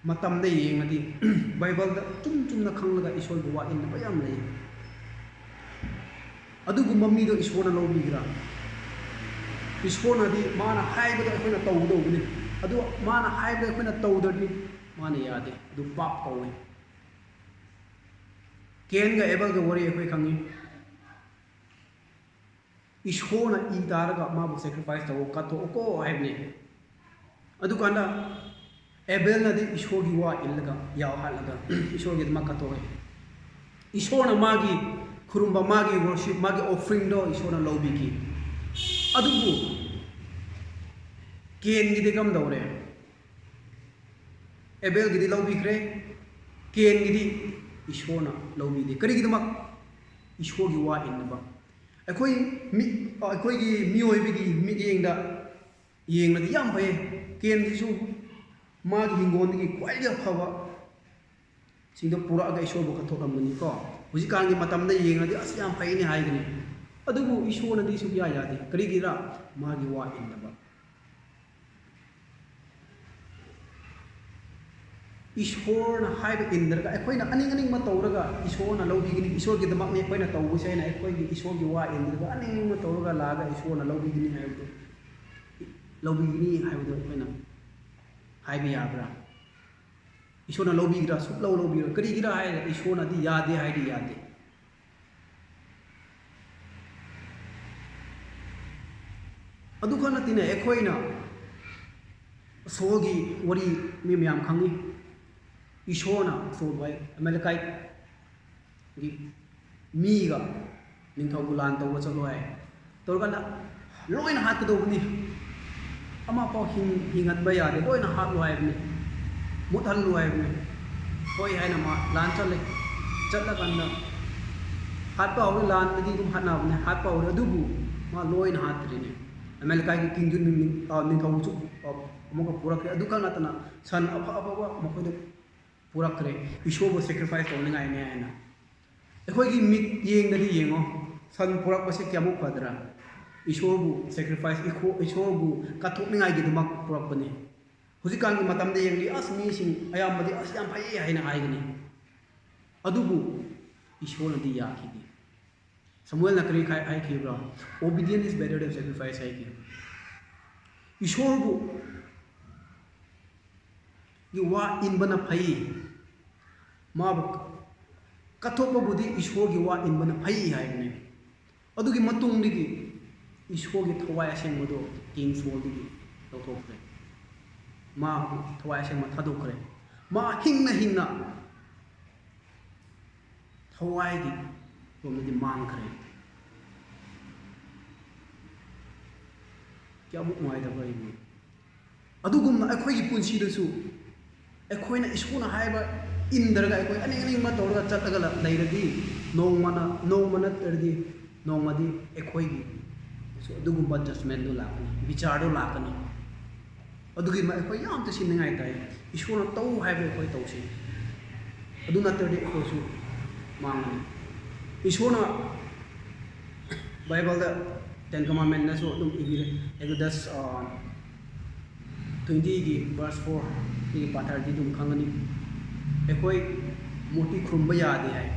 ꯃꯇꯝꯗ ꯌꯦꯡꯉꯗꯤ ꯕꯥꯏꯕꯜꯗ ꯆꯨꯝꯅ ꯈꯪꯂꯒ ꯏꯁꯣꯔꯒꯤ ꯋꯥ ꯏꯟꯅꯕ ꯌꯥꯝ ꯂꯩ ꯑꯗꯨꯒꯨꯝꯕ ꯃꯤꯗꯣ ꯏꯁꯣꯔꯅ ꯂꯧꯕꯤꯒꯦꯔꯥ ꯏꯁꯣꯔꯅꯗꯤ ꯃꯥꯅ ꯍꯥꯏꯕꯗꯣ ꯑꯩꯈꯣꯏꯅ ꯇꯧꯒꯗꯧꯕꯅꯤ ꯑꯗꯨ ꯃꯥꯅ ꯍꯥꯏꯕꯗꯣ ꯑꯩꯈꯣꯏna ꯇꯧꯗ꯭ꯔꯗꯤ ꯃꯥꯅ ꯌꯥꯗꯦ ꯑꯗꯨ ꯄꯥꯞ ꯀꯧꯋꯦ ꯀꯦꯟꯒ ꯑꯦꯕꯜꯒ ꯋꯥꯔꯤ ꯑꯩꯈꯣꯏ ꯈꯪꯉꯤ ꯏꯁꯣꯔꯅ ꯏ ꯇꯥꯔꯒ ꯃꯥꯕꯨ ꯁꯦꯀ꯭ꯔꯤꯐꯥꯏꯁ ꯇꯧꯑꯣ ꯀꯠꯊꯣꯛꯑꯣꯀꯣ ꯍꯥꯏꯕꯅꯤ ꯑꯗꯨꯀꯥꯟꯗ ꯑꯦꯕꯦꯜꯅꯗꯤ ꯏꯁꯣꯔꯒꯤ ꯋꯥ ꯏꯜꯂꯒ ꯌꯥꯎꯍꯜꯂꯒ ꯏꯁꯣꯔꯒꯤꯗꯃꯛ ꯀꯠꯊꯣꯛꯑꯦ ꯏꯁꯣꯔꯅ ꯃꯥꯒꯤ ꯈꯨꯔꯨꯝꯕ ꯃꯥꯒꯤ ꯋꯔꯁꯤꯞ ꯃꯥꯒꯤ ꯑꯣꯐꯔꯤꯡꯗꯣ ꯏꯁꯣꯔꯅ ꯂꯧꯕꯤꯈꯤ ꯑꯗꯨꯕꯨ ꯀꯦꯟꯒꯤꯗꯤ ꯀꯝꯗꯧꯔꯦ ꯑꯦꯕꯦꯜꯒꯤꯗꯤ ꯂꯧꯕꯤꯈ꯭ꯔꯦ ꯀꯦꯟꯒꯤꯗꯤ ꯏꯁꯣꯔꯅ ꯂꯧꯕꯤꯗꯦ ꯀꯔꯤꯒꯤꯗꯃꯛ ꯏꯁꯣꯔꯒꯤ ꯋꯥ ꯏꯟꯅꯕ ꯑꯩꯈꯣꯏꯒꯤ ꯃꯤꯑꯣꯏꯕꯒꯤ ꯃꯤꯠꯌꯦꯡꯗ ꯌꯦꯡꯂꯗꯤ ꯌꯥꯝ ꯐꯩ ꯀꯦꯟꯁꯤꯁꯨ ꯃꯥꯒꯤ ꯍꯤꯡꯒꯣꯜꯗꯒꯤ ꯈ꯭ꯋꯥꯏꯗꯒꯤ ꯑꯐꯕ ꯁꯤꯡꯗꯣ ꯄꯨꯔꯛꯑꯒ ꯏꯁꯣꯔꯕꯨ ꯀꯠꯊꯣꯛꯂꯝꯕꯅꯤꯀꯣ ꯍꯧꯖꯤꯛꯀꯥꯟꯒꯤ ꯃꯇꯝꯗ ꯌꯦꯡꯂꯗꯤ ꯑꯁ ꯌꯥꯝ ꯐꯩꯅꯦ ꯍꯥꯏꯒꯅꯤ ꯑꯗꯨꯕꯨ ꯏꯁꯣꯔꯅꯗꯤ ꯁꯨꯛꯌꯥ ꯌꯥꯗꯦ ꯀꯔꯤꯒꯤꯔ ꯃꯥꯒꯤ ꯋꯥ ꯏꯟꯅꯕ ꯏꯁꯣꯔꯅ ꯍꯥꯏꯕ ꯏꯟꯗ꯭ꯔꯒ ꯑꯩꯈꯣꯏꯅ ꯑꯅꯤꯡꯕ ꯇꯧꯔꯒ ꯏꯁꯣꯔꯅ ꯂꯧꯕꯤꯒꯅꯤ ꯏꯁꯣꯔꯒꯤꯗꯃꯛꯅꯤ ꯑꯩꯈꯣꯏꯅ ꯇꯧꯕꯁꯦ ꯍꯥꯏꯅ ꯑꯩꯈꯣꯏꯒꯤ ꯏꯁꯣꯔꯒꯤ ꯋꯥ ꯏꯟꯗ꯭ꯔꯒ ꯑꯅꯤꯡꯕ ꯇꯧꯔꯒ ꯂꯥꯛꯑꯒ ꯏꯁꯣꯔꯅ ꯂꯧꯕꯤꯒꯅꯤ ꯍꯥꯏꯕꯗꯣ ꯑꯩꯈꯣꯏꯅ ꯍꯥꯏꯕ ꯌꯥꯕ꯭ꯔꯥ ꯏꯁꯣꯔꯅ ꯂꯧꯕꯤꯒꯗ꯭ꯔꯥ ꯁꯨꯛꯂꯧ ꯂꯧꯕꯤꯔꯣꯏ ꯀꯔꯤꯒꯤꯔ ꯍꯥꯏꯔꯒ ꯏꯁꯣꯔꯅꯗꯤ ꯌꯥꯗꯦ ꯍꯥꯏꯗꯤ ꯌꯥꯗꯦ ꯑꯗꯨꯈꯛ ꯅꯠꯇꯦꯅꯦ ꯑꯩꯈꯣꯏꯅ ꯁꯣꯜꯒꯤ ꯋꯥꯔꯤ ꯃꯤ ꯃꯌꯥꯝ ꯈꯪꯉꯤ ꯏꯁꯣꯔꯅ ꯁꯣꯜꯕꯨ ꯑꯃꯦꯂꯤꯀꯥꯏꯒꯤ ꯃꯤꯒ ꯅꯤꯡꯊꯧꯕꯨ ꯂꯥꯟ ꯇꯧꯕ ꯆꯠꯂꯣ ꯍꯥꯏ ꯇꯧꯔꯀꯥꯟꯗ ꯂꯣꯏꯅ ꯍꯥꯠꯀꯗꯧꯕꯅꯤ ꯑꯃꯐꯥꯎ ꯍꯤꯡꯍꯟꯕ ꯌꯥꯗꯦ ꯂꯣꯏꯅ ꯍꯥꯠꯂꯨ ꯍꯥꯏꯕꯅꯤ ꯃꯨꯠꯍꯜꯂꯨ ꯍꯥꯏꯕꯅꯤ ꯍꯣꯏ ꯍꯥꯏꯅ ꯃꯥ ꯂꯥꯟ ꯆꯠꯂꯦ ꯆꯠꯂꯀꯥꯟꯗ ꯍꯥꯠꯄ ꯍꯧꯔꯦ ꯂꯥꯟꯗꯗꯤ ꯑꯗꯨꯝ ꯍꯥꯠꯅꯕꯅꯦ ꯍꯥꯠꯄ ꯍꯧꯔꯦ ꯑꯗꯨꯕꯨ ꯃꯥ ꯂꯣꯏꯅ ꯍꯥꯠꯇ꯭ꯔꯤꯅꯦ ꯑꯃꯦꯂꯤꯀꯥꯒꯤ ꯀꯤꯡꯗꯨ ꯅꯤꯡꯊꯧꯁꯨ ꯑꯃꯨꯛꯀ ꯄꯨꯔꯛꯈ꯭ꯔꯦ ꯑꯗꯨꯈꯛ ꯅꯠꯇꯅ ꯁꯟ ꯑꯐꯕ ꯃꯈꯣꯏꯗ ꯄꯨꯔꯛꯈ꯭ꯔꯦ ꯏꯁꯣꯔꯕꯨ ꯁꯦꯀ꯭ꯔꯤꯐꯥꯏꯁ ꯇꯧꯅꯤꯡꯉꯥꯏꯅꯦ ꯍꯥꯏꯅ ꯑꯩꯈꯣꯏꯒꯤ ꯃꯤꯠ ꯌꯦꯡꯗꯗꯤ ꯌꯦꯡꯉꯣ ꯁꯟ ꯄꯨꯔꯛꯄꯁꯦ ꯀꯌꯥꯃꯨꯛ ꯐꯗ꯭ꯔꯥ ꯏꯁꯣꯔꯕꯨ ꯁꯦꯀ꯭ꯔꯤꯐꯥꯏꯁ ꯏꯁꯣꯔꯕꯨ ꯀꯠꯊꯣꯛꯅꯤꯡꯉꯥꯏꯒꯤꯗꯃꯛ ꯄꯨꯔꯛꯄꯅꯤ ꯍꯧꯖꯤꯛꯀꯥꯟꯒꯤ ꯃꯇꯝꯗ ꯌꯦꯡꯉꯗꯤ ꯑꯁ ꯃꯤꯁꯤꯡ ꯑꯌꯥꯝꯕꯗꯤ ꯑꯁ ꯌꯥꯝ ꯐꯩꯌꯦ ꯍꯥꯏꯅ ꯍꯥꯏꯒꯅꯤ ꯑꯗꯨꯕꯨ ꯏꯁꯣꯔꯅꯗꯤ ꯌꯥꯈꯤꯗꯦ ꯁꯃꯨꯑꯦꯜꯅ ꯀꯔꯤ ꯍꯥꯏꯈꯤꯕ꯭ꯔꯥ obedience is better than sacrifice ꯍꯥꯏꯈꯤ ꯏꯁꯣꯔꯕꯨ ꯋꯥ ꯏꯟꯕꯅ ꯐꯩ ꯃꯥꯕꯨ ꯀꯠꯊꯣꯛꯄꯕꯨꯗꯤ ꯏꯁꯣꯔꯒꯤ ꯋꯥ ꯏꯟꯕꯅ ꯐꯩ ꯍꯥꯏꯕꯅꯤ ꯑꯗꯨꯒꯤ ꯃꯇꯨꯡꯗꯒꯤ ꯏꯁꯣꯔꯒꯤ ꯊꯋꯥꯏ ꯑꯁꯦꯡꯕꯗꯣ ꯀꯤꯡ ꯁꯣꯜꯗꯒꯤ ꯂꯧꯊꯣꯛꯈ꯭ꯔꯦ ꯃꯥ ꯊꯋꯥꯏ ꯑꯁꯦꯡꯕ ꯊꯥꯗꯣꯛꯈ꯭ꯔꯦ ꯃꯥ ꯍꯤꯡꯅ ꯊꯋꯥꯏꯒꯤ ꯔꯣꯝꯗꯗꯤ ꯃꯥꯡꯈ꯭ꯔꯦ ꯀꯌꯥꯃꯨꯛ ꯅꯨꯡꯉꯥꯏꯇꯕ꯭ꯔꯥ ꯏꯕꯨ ꯑꯗꯨꯒꯨꯝꯅ ꯑꯩꯈꯣꯏꯒꯤ ꯄꯨꯟꯁꯤꯗꯁꯨ ꯑꯩꯈꯣꯏꯅ ꯏꯁꯣꯔꯅ ꯍꯥꯏꯕ ꯏꯟꯗ꯭ꯔꯒ ꯑꯩꯈꯣꯏ ꯑꯅꯤꯡꯕ ꯇꯧꯔꯒ ꯆꯠꯂꯒ ꯂꯩꯔꯗꯤ ꯅꯣꯡꯃ ꯅꯠꯇ꯭ꯔꯗꯤ ꯅꯣꯡꯃꯗꯤ ꯑꯩꯈꯣꯏꯒꯤ ꯑꯗꯨꯒꯨꯝꯕ ꯖꯁꯃꯦꯟꯗꯨ ꯂꯥꯛꯀꯅꯤ ꯕꯤꯆꯥꯔꯗꯨ ꯂꯥꯛꯀꯅꯤ ꯑꯗꯨꯒꯤ ꯑꯩꯈꯣꯏ ꯌꯥꯝ ꯆꯦꯛꯁꯤꯟꯅꯤꯡꯉꯥꯏ ꯇꯥꯏ ꯏꯁꯣꯔꯅ ꯇꯧ ꯍꯥꯏꯕ ꯑꯩꯈꯣꯏ ꯇꯧꯁꯤ ꯑꯗꯨ ꯅꯠꯇ꯭ꯔꯗꯤ ꯑꯩꯈꯣꯏꯁꯨ ꯃꯥꯡꯒꯅꯤ ꯏꯁꯣꯔꯅ ꯕꯥꯏꯕꯜꯗ 10 Commandments ꯑꯗꯨꯝ ꯏꯕꯤꯔꯦ Exodus 20ꯒꯤ verse 4ꯒꯤ ꯄꯥꯊꯔꯗꯤ ꯑꯗꯨꯝ ꯈꯪꯒꯅꯤ ꯑꯩꯈꯣꯏ ꯃꯨꯔꯇꯤ ꯈꯨꯔꯨꯝꯕ ꯌꯥꯗꯦ ꯍꯥꯏ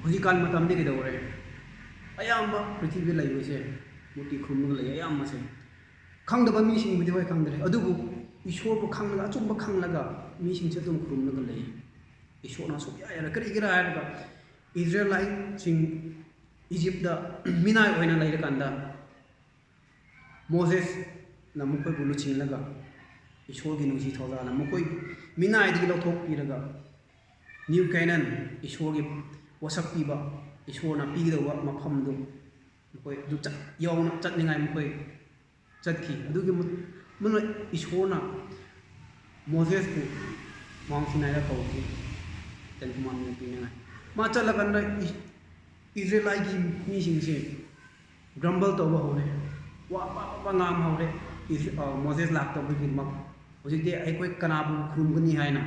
ꯍꯧꯖꯤꯛꯀꯥꯟ ꯃꯇꯝꯗꯤ ꯀꯩꯗꯧꯔꯦ ꯑꯌꯥꯝꯕ ꯄ꯭ꯔꯤꯊꯤꯕꯤꯗ ꯂꯩꯕꯁꯦ ꯃꯨꯔꯇꯤ ꯈꯨꯔꯨꯝꯕꯒ ꯂꯩ ꯑꯌꯥꯝꯕꯁꯦ ꯈꯪꯗꯕ ꯃꯤꯁꯤꯡꯕꯨꯗꯤ ꯍꯣꯏ ꯈꯪꯗ꯭ꯔꯦ ꯑꯗꯨꯕꯨ ꯏꯁꯣꯔꯕꯨ ꯈꯪꯂꯒ ꯑꯆꯨꯝꯕ ꯈꯪꯂꯒ ꯃꯤꯁꯤꯡꯁꯦ ꯑꯗꯨꯝ ꯈꯨꯔꯨꯝꯂꯒ ꯂꯩ ꯏꯁꯣꯔꯅ ꯁꯨꯛꯌꯥ ꯌꯥꯔꯣꯏ ꯀꯔꯤꯒꯤꯔꯥ ꯍꯥꯏꯔꯒ ꯏꯖ꯭ꯔꯦꯂꯥꯏꯠꯁꯤꯡ ꯏꯖꯤꯞꯇ ꯃꯤꯅꯥꯏ ꯑꯣꯏꯅ ꯂꯩꯔꯀꯥꯟꯗ ꯃꯣꯖꯦꯁꯅ ꯃꯈꯣꯏꯕꯨ ꯂꯨꯆꯤꯡꯂꯒ ꯏꯁꯣꯔꯒꯤ ꯅꯨꯡꯁꯤ ꯊꯧꯖꯥꯜꯅ ꯃꯈꯣꯏ ꯃꯤꯅꯥꯏꯗꯒꯤ ꯂꯧꯊꯣꯛꯄꯤꯔꯒ ꯅ꯭ꯌꯨ ꯀꯦꯅꯥꯟ ꯏꯁꯣꯔꯒꯤ ꯋꯥꯁꯛ ꯄꯤꯕ ꯏꯁꯣꯔꯅ ꯄꯤꯒꯗꯧꯕ ꯃꯐꯝꯗꯨ ꯃꯈꯣꯏ ꯑꯗꯨ ꯌꯧꯅ ꯆꯠꯅꯤꯡꯉꯥই ꯃꯈꯣꯏ ꯆꯠꯈꯤ ꯑꯗꯨꯒꯤ ꯃꯇꯨꯡꯗ ꯏꯁꯣꯔꯅ ꯃꯣꯖꯦꯁꯄꯨ ꯃꯥꯎꯟ ꯁꯤꯅꯥꯏꯗ ꯀꯧꯈꯤ 10 Commandments ꯄꯤꯅꯤꯡꯉꯥꯏ ꯃꯥ ꯆꯠꯂꯀꯥꯟꯗ ꯏꯖ꯭ꯔꯦꯂꯥꯏꯠꯒꯤ ꯃꯤꯁꯤꯡꯁꯦ ꯒ꯭ꯔꯝꯕꯜ ꯇꯧꯕ ꯍꯧꯔꯦ ꯋꯥ ꯉꯥꯡꯕ ꯍꯧꯔꯦ ꯃꯣꯖꯦꯁ ꯂꯥꯛꯇꯕꯒꯤꯗꯃꯛ ꯍꯧꯖꯤꯛꯇꯤ ꯑꯩꯈꯣꯏ ꯀꯅꯥꯕꯨ ꯈꯨꯔꯨꯝꯒꯅꯤ ꯍꯥꯏꯅ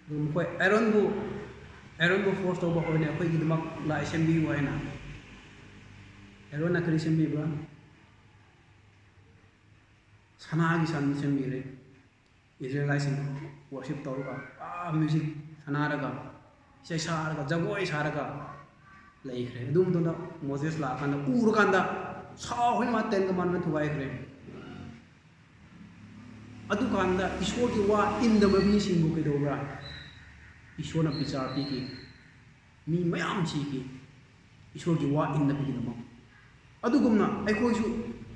ꯑꯗꯨ ꯃꯈꯣꯏ ꯑꯦꯔꯣꯟꯕꯨ ꯐꯣꯔꯁ ꯇꯧꯕ ꯍꯧꯔꯦ ꯑꯩꯈꯣꯏꯒꯤꯗꯃꯛ ꯂꯥꯏ ꯁꯦꯝꯕꯤꯌꯨ ꯍꯥꯏꯅ ꯑꯦꯔꯣꯟꯅ ꯀꯔꯤ ꯁꯦꯝꯕꯤꯕ꯭ꯔꯥ ꯁꯅꯥꯒꯤ ꯁꯟ ꯁꯦꯝꯕꯤꯔꯦ ꯏꯖ꯭ꯔꯦꯂꯥꯏꯠꯁꯤꯡ ꯋꯥꯔꯁꯤꯞ ꯇꯧꯔꯒ ꯃ꯭ꯌꯨꯖꯤꯛ ꯁꯥꯟꯅꯔꯒ ꯏꯁꯩ ꯁꯥꯔꯒ ꯖꯒꯣꯏ ꯁꯥꯔꯒ ꯂꯩꯈ꯭ꯔꯦ ꯑꯗꯨ ꯃꯇꯨꯡꯗ ꯃꯣꯖꯦꯁ ꯂꯥꯛꯑꯀꯥꯟꯗ ꯎꯔꯀꯥꯟꯗ ꯁꯥꯎꯈ꯭ꯔꯦ ꯃꯥ 10 Commandments ꯊꯨꯒꯥꯏꯈ꯭ꯔꯦ ꯑꯗꯨꯀꯥꯟꯗ ꯏꯁꯣꯔꯒꯤ ꯋꯥ ꯏꯟꯗꯕ ꯃꯤꯁꯤꯡꯕꯨ ꯀꯩꯗꯧꯕ꯭ꯔꯥ ꯏꯁꯣꯔꯅ ꯕꯤꯆꯥꯔ ꯄꯤꯈꯤ ꯃꯤ ꯃꯌꯥꯝ ꯁꯤꯈꯤ ꯏꯁꯣꯔꯒꯤ ꯋꯥ ꯏꯟꯗꯕꯒꯤꯗꯃꯛ ꯑꯗꯨꯒꯨꯝꯅ ꯑꯩꯈꯣꯏꯁꯨ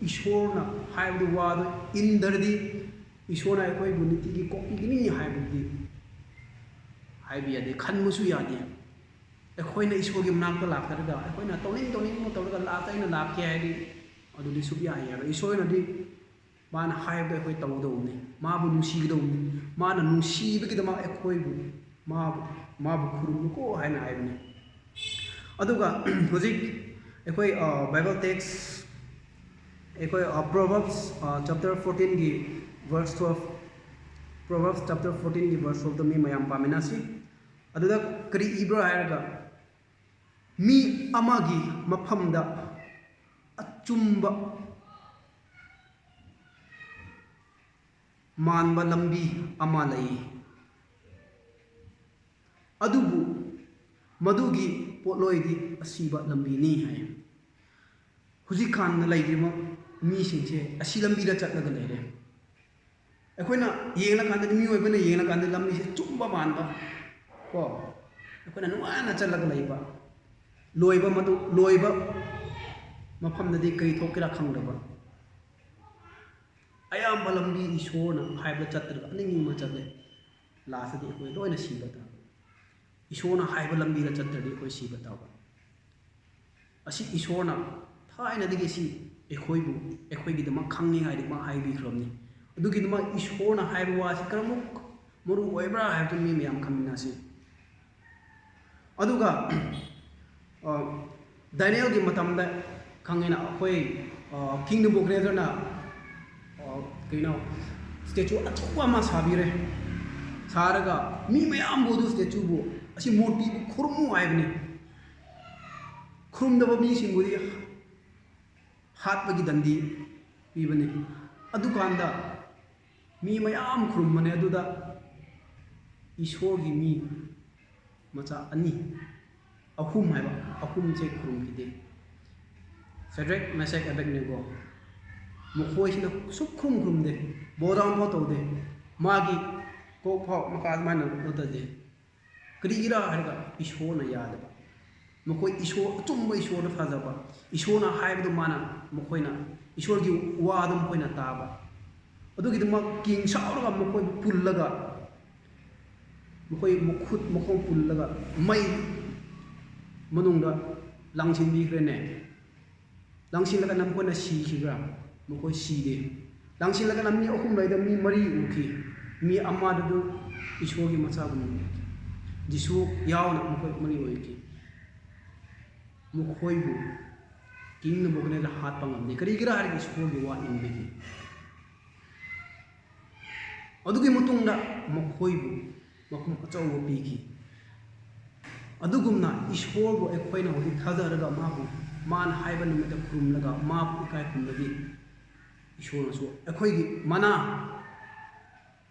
ꯏꯁꯣꯔꯅ ꯍꯥꯏꯕꯗꯨ ꯋꯥꯗꯨ ꯏꯟꯗ꯭ꯔꯗꯤ ꯏꯁꯣꯔꯅ ꯑꯩꯈꯣꯏꯕꯨ ꯅꯨꯡꯇꯤꯒꯤ ꯀꯣꯛꯄꯤꯒꯅꯤ ꯍꯥꯏꯕꯗꯤ ꯍꯥꯏꯕ ꯌꯥꯗꯦ ꯈꯟꯕꯁꯨ ꯌꯥꯗꯦ ꯑꯩꯈꯣꯏꯅ ꯏꯁꯣꯔꯒꯤ ꯃꯅꯥꯛꯇ ꯂꯥꯛꯇ꯭ꯔꯒ ꯑꯩꯈꯣꯏꯅ ꯇꯧꯅꯤꯡꯕ ꯇꯧꯔꯒ ꯂꯥꯁꯇ ꯑꯩꯅ ꯂꯥꯛꯀꯦ ꯍꯥꯏꯗꯤ ꯑꯗꯨꯗꯤ ꯁꯨꯛꯌꯥ ꯌꯥꯔꯣꯏ ꯏꯁꯣꯔꯅꯗꯤ ꯃꯥꯅ ꯍꯥꯏꯕꯗꯣ ꯑꯩꯈꯣꯏ ꯇꯧꯒꯗꯧꯕꯅꯤ ꯃꯥꯕꯨ ꯅꯨꯡꯁꯤꯒꯗꯧꯕꯅꯤ ꯃꯥꯅ ꯅꯨꯡꯁꯤꯕꯒꯤꯗꯃꯛ ꯑꯩꯈꯣꯏꯕꯨ ꯃꯥꯕు ꯈꯨꯔꯨꯝꯃꯨꯀꯣ ꯍꯥꯏꯅ ꯍꯥꯏꯕꯅꯤ ꯑꯗꯨꯒ ꯍꯧꯖꯤꯛ ꯑꯩꯈꯣꯏ ꯕꯥꯏꯕꯜ ꯇꯦꯛꯁ ꯑꯩꯈꯣই Proverbs chapter 14ꯒꯤ verse 12 Proverbs chapter 14ꯒꯤ verse 12ꯗ ꯃꯤ ꯃꯌꯥꯝ ꯄꯥꯃꯤꯟꯅꯁꯤ ꯑꯗꯨꯗ ꯀꯔꯤ ꯏꯕ꯭ꯔꯥ ꯍꯥꯏꯔꯒ ꯃꯤ ꯑꯃꯒꯤ ꯃꯐꯝꯗ ꯑꯆꯨꯝꯕ ꯃꯥꯟꯕ ꯂꯝꯕꯤ ꯑꯃ ꯂꯩ ꯑꯗꯨꯕꯨ ꯃꯗꯨꯒꯤ ꯄꯣꯠꯂꯣꯏꯗꯤ ꯑꯁꯤꯕ ꯂꯝꯕꯤꯅꯤ ꯍꯥꯏ ꯍꯧꯖꯤꯛꯀꯥꯟꯗ ꯂꯩꯔꯤꯕ ꯃꯤꯁꯤꯡꯁꯦ ꯑꯁꯤ ꯂꯝꯕꯤꯗ ꯆꯠꯂꯒ ꯂꯩꯔꯦ ꯑꯩꯈꯣꯏꯅ ꯌꯦꯡꯂꯀꯥꯟꯗꯗꯤ ꯃꯤꯑꯣꯏꯕꯅ ꯌꯦꯡꯂꯀꯥꯟꯗ ꯂꯝꯕꯤꯁꯦ ꯆꯨꯝꯕ ꯃꯥꯟꯕ ꯀꯣ ꯑꯩꯈꯣꯏꯅ ꯅꯨꯡꯉꯥꯏꯅ ꯆꯠꯂꯒ ꯂꯩꯕ ꯂꯣꯏꯕ ꯃꯐꯝꯗꯗꯤ ꯀꯔꯤ ꯊꯣꯛꯀꯦꯔꯥ ꯈꯪꯗꯕ ꯑꯌꯥꯝꯕ ꯂꯝꯕꯤ ꯏꯁꯣꯔꯅ ꯍꯥꯏꯕ ꯆꯠꯇ꯭ꯔꯒ ꯑꯅꯤꯡꯕ ꯆꯠꯂꯦ ꯂꯥꯁꯇꯗꯤ ꯑꯩꯈꯣꯏ ꯂꯣꯏꯅ ꯁꯤꯕ ꯇꯥꯕ ꯏꯁꯣꯔꯅ ꯍꯥꯏꯕ ꯂꯝꯕꯤꯗ ꯆꯠꯇ꯭ꯔꯗꯤ ꯑꯩꯈꯣꯏ ꯁꯤꯕ ꯇꯥꯕ ꯑꯁꯤ ꯏꯁꯣꯔꯅ ꯊꯥꯏꯅꯗꯒꯤ ꯁꯤ ꯑꯩꯈꯣꯏꯒꯤꯗꯃꯛ ꯈꯪꯅꯤꯡꯉꯥꯏꯗꯃꯛ ꯍꯥꯏꯕꯤꯈ꯭ꯔꯕꯅꯤ ꯑꯗꯨꯒꯤꯗꯃꯛ ꯏꯁꯣꯔꯅ ꯍꯥꯏꯕ ꯋꯥꯁꯤ ꯀꯔꯝꯃꯨꯛ ꯃꯔꯨ ꯑꯣꯏꯕ꯭ꯔꯥ ꯍꯥꯏꯕꯗꯨ ꯃꯤ ꯃꯌꯥꯝ ꯈꯪꯃꯤꯟꯅꯁꯤ ꯑꯗꯨꯒ ꯗꯥꯅꯤꯌꯦꯜꯒꯤ ꯃꯇꯝꯗ ꯈꯪꯉꯦꯅ ꯑꯩꯈꯣꯏ ꯀꯤꯡ ꯅꯦꯕꯨꯀꯗꯅꯦꯖꯔꯅ ꯀꯩꯅꯣ ꯁ꯭ꯇꯦꯆꯨ ꯑꯆꯧꯕ ꯑꯃ ꯁꯥꯕꯤꯔꯦ ꯁꯥꯔꯒ ꯃꯤ ꯃꯌꯥꯝꯕꯨ ꯑꯗꯨ ꯁ꯭ꯇꯦꯆꯨꯕꯨ ꯑꯁꯤ ꯃꯨꯔꯇꯤꯕꯨ ꯈꯨꯔꯨꯝꯃꯨ ꯍꯥꯏꯕꯅꯤ ꯈꯨꯔꯨꯝꯗꯕ ꯃꯤꯁꯤꯡꯕꯨꯗꯤ ꯍꯥꯠꯄꯒꯤ ꯗꯟꯗꯤ ꯄꯤꯕꯅꯤ ꯑꯗꯨꯀꯥꯟꯗ ꯃꯤ ꯃꯌꯥꯝ ꯈꯨꯔꯨꯝꯕꯅꯦ ꯑꯗꯨꯗ ꯏꯁꯣꯔꯒꯤ ꯃꯤ ꯃꯆꯥ ꯑꯍꯨꯝ ꯍꯥꯏꯕ ꯑꯍꯨꯝꯁꯦ ꯈꯨꯔꯨꯝꯈꯤꯗꯦ ꯁꯦꯗ꯭ꯔꯦꯛ ꯃꯦꯁꯦꯛ ꯑꯕꯦꯗꯅꯦꯒꯣ ꯃꯈꯣꯏꯁꯤꯅ ꯁꯨꯛꯈꯨꯝ ꯈꯨꯔꯨꯝꯗꯦ ꯕꯣꯗꯥꯎꯟ ꯐꯥꯎ ꯇꯧꯗꯦ ꯃꯥꯒꯤ ꯀꯣꯛ ꯐꯥꯎ ꯃꯈꯥ ꯑꯗꯨꯃꯥꯏꯅ ꯂꯣꯠꯇꯗꯦ ꯀꯔꯤꯒꯤꯔꯥ ꯍꯥꯏꯔꯒ ꯏꯁꯣꯔꯅ ꯌꯥꯗꯕ ꯃꯈꯣꯏ ꯑꯆꯨꯝꯕ ꯏꯁꯣꯔꯗ ꯊꯥꯖꯕ ꯏꯁꯣꯔꯅ ꯍꯥꯏꯕꯗꯨ ꯃꯈꯣꯏꯅ ꯏꯁꯣꯔꯒꯤ ꯋꯥꯗꯨ ꯃꯈꯣꯏꯅ ꯇꯥꯕ ꯑꯗꯨꯒꯤꯗꯃꯛ ꯀꯤꯡ ꯁꯥꯎꯔꯒ ꯃꯈꯣꯏꯕꯨ ꯄꯨꯜꯂꯒ ꯃꯈꯣꯏ ꯃꯈꯨꯠ ꯃꯈꯣꯡ ꯄꯨꯜꯂꯒ ꯃꯩ ꯃꯅꯨꯡꯗ ꯂꯪꯁꯤꯟꯕꯤꯈ꯭ꯔꯦꯅꯦ ꯂꯪꯁꯤꯜꯂꯒ ꯃꯈꯣꯏꯅ ꯁꯤꯈꯤꯕ꯭ꯔꯥ ꯃꯈꯣꯏ ꯁꯤꯗꯦ ꯂꯪꯁꯤꯜꯂꯒ ꯃꯤ ꯑꯍꯨꯝ ꯂꯩꯗ ꯃꯤ ꯃꯔꯤ ꯎꯈꯤ ꯃꯤ ꯑꯃꯗꯨ ꯏꯁꯣꯔꯒꯤ ꯃꯆꯥꯕꯨꯅꯤ ꯖꯤꯁꯨ ꯌꯥꯎꯅ ꯃꯈꯣꯏ ꯃꯔꯤ ꯑꯣꯏꯈꯤ ꯃꯈꯣꯏꯕꯨ ꯀꯤꯡ ꯅꯦꯕꯨꯀꯗꯅꯦꯖꯔ ꯍꯥꯠꯄ ꯉꯝꯗꯦ ꯀꯔꯤꯒꯤꯔꯥ ꯍꯥꯏꯔꯒ ꯏꯁꯣꯔꯒꯤ ꯋꯥ ꯏꯟꯕꯒꯤ ꯑꯗꯨꯒꯤ ꯃꯇꯨꯡꯗ ꯃꯈꯣꯏꯕꯨ ꯃꯐꯝ ꯑꯆꯧꯕ ꯄꯤꯈꯤ ꯑꯗꯨꯒꯨꯝꯅ ꯏꯁꯣꯔꯕꯨ ꯑꯩꯈꯣꯏꯅ ꯍꯧꯖꯤꯛ ꯊꯥꯖꯔꯒ ꯃꯥꯅ ꯍꯥꯏꯕ ꯅꯨꯃꯤꯠꯇ ꯈꯨꯔꯨꯝꯂꯒ ꯃꯥꯕꯨ ꯏꯀꯥꯏ ꯈꯨꯝꯂꯗꯤ ꯏꯁꯣꯔꯅꯁꯨ ꯑꯩꯈꯣꯏꯒꯤ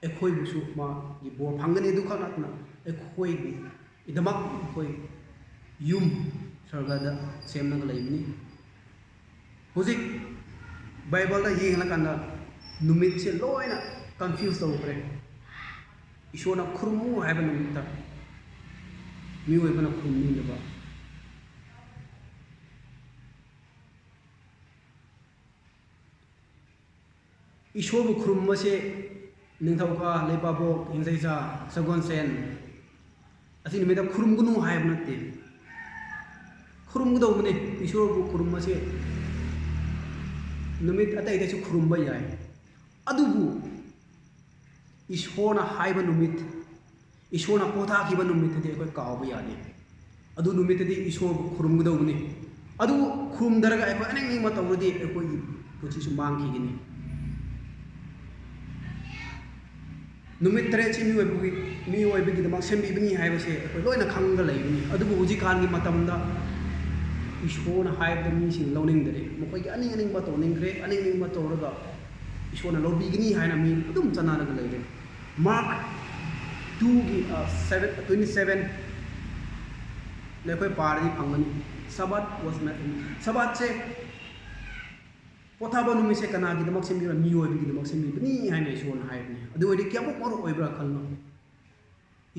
ꯑꯩꯈꯣꯏꯕꯨꯁꯨ ꯃꯥꯒꯤ ꯕꯣꯔ ꯐꯪꯒꯅꯤ ꯑꯗꯨ ꯈꯛ ꯅꯠꯇꯅ ꯑꯩꯈꯣꯏꯒꯤꯗꯃꯛ ꯑꯩꯈꯣꯏ ꯌꯨꯝ ꯁꯔꯒꯗ ꯁꯦꯝꯂꯒ ꯂꯩꯕꯅꯤ ꯍꯧꯖꯤꯛ ꯕꯥꯏꯕꯜꯗ ꯌꯦꯡꯂꯀꯥꯟꯗ ꯅꯨꯃꯤꯠꯁꯦ ꯂꯣꯏꯅ ꯀꯟꯐ꯭ꯌꯨꯁ ꯇꯧꯈ꯭ꯔꯦ ꯏꯁꯣꯔꯅ ꯈꯨꯔꯨꯝꯃꯨ ꯍꯥꯏꯕ ꯅꯨꯃꯤꯠꯇ ꯃꯤꯑꯣꯏꯕꯅ ꯈꯨꯔꯨꯝꯅꯤꯡꯗꯕ ꯏꯁꯣꯔꯕꯨ ꯈꯨꯔꯨꯝꯕꯁꯦ ꯅꯤꯡꯊꯧꯀꯥ ꯂꯩꯕꯥꯛꯄꯣꯛ ꯌꯦꯡꯖꯩꯆꯥ ꯁꯒꯣꯜꯁꯦꯟ ꯑꯁꯤ ꯅꯨꯃꯤꯠꯇ ꯈꯨꯔꯨꯝꯒꯅꯨ ꯍꯥꯏꯕ ꯅꯠꯇꯦ ꯈꯨꯔꯨꯝꯒꯗꯧꯕꯅꯤ ꯏꯁꯣꯔꯕꯨ ꯈꯨꯔꯨꯝꯕꯁꯦ ꯅꯨꯃꯤꯠ ꯑꯇꯩꯗꯁꯨ ꯈꯨꯔꯨꯝꯕ ꯌꯥꯏ ꯑꯗꯨꯕꯨ ꯏꯁꯣꯔꯅ ꯍꯥꯏꯕ ꯅꯨꯃꯤꯠ ꯏꯁꯣꯔꯅ ꯄꯣꯊꯥꯈꯤꯕ ꯅꯨꯃꯤꯠꯇꯗꯤ ꯑꯩꯈꯣꯏ ꯀꯥꯎꯕ ꯌꯥꯗꯦ ꯑꯗꯨ ꯅꯨꯃꯤꯠꯇꯗꯤ ꯏꯁꯣꯔꯕꯨ ꯈꯨꯔꯨꯝꯒꯗꯧꯕꯅꯤ ꯑꯗꯨ ꯈꯨꯔꯨꯝꯗꯔꯒ ꯑꯩꯈꯣꯏ ꯑꯅꯤꯡꯕ ꯇꯧꯔꯗꯤ ꯑꯩꯈꯣꯏꯒꯤ ꯄꯨꯟꯁꯤꯁꯨ ꯃꯥꯡꯈꯤꯒꯅꯤ ꯅꯨꯃꯤꯠ 7ꯁꯤ ꯃꯤꯑꯣꯏꯕꯒꯤꯗꯃꯛ ꯁꯦꯝꯕꯤꯕꯅꯤ ꯍꯥꯏꯕꯁꯦ ꯑꯩꯈꯣꯏ ꯂꯣꯏꯅ ꯈꯪꯉꯒ ꯂꯩꯕꯅꯤ ꯑꯗꯨꯕꯨ ꯍꯧꯖꯤꯛꯀꯥꯟꯒꯤ ꯃꯇꯝꯗ ꯏꯁꯣꯔꯅ ꯍꯥꯏꯕꯗ ꯃꯤꯁꯤꯡ ꯂꯧꯅꯤꯡꯗ꯭ꯔꯦ ꯃꯈꯣꯏꯒꯤ ꯑꯅꯤꯡꯕ ꯇꯧꯅꯤꯡꯈ꯭ꯔꯦ ꯑꯅꯤꯡꯕ ꯇꯧꯔꯒ ꯏꯁꯣꯔꯅ ꯂꯧꯕꯤꯒꯅꯤ ꯍꯥꯏꯅ ꯃꯤ ꯑꯗꯨꯝ ꯆꯠꯅꯔꯒ ꯂꯩꯔꯦ ꯃꯥꯔꯛ 2:27 ꯑꯩꯈꯣꯏ ꯄꯥꯔꯗꯤ ꯐꯪꯒꯅꯤ ꯁꯕꯥꯠꯁꯦ ꯄꯣꯊꯥꯕ ꯅꯨꯃꯤꯠꯁꯦ ꯀꯅꯥꯒꯤꯗꯃꯛ ꯁꯦꯝꯕꯤꯕ꯭ꯔꯥ ꯃꯤꯑꯣꯏꯕꯒꯤꯗꯃꯛ ꯁꯦꯝꯕꯤꯕꯅꯤ ꯍꯥꯏꯅ ꯏꯁꯣꯔꯅ ꯍꯥꯏꯕꯅꯤ ꯑꯗꯨ ꯑꯣꯏꯔꯗꯤ ꯀꯌꯥꯃꯨꯛ ꯃꯔꯨ ꯑꯣꯏꯕ꯭ꯔꯥ ꯈꯜꯂꯣ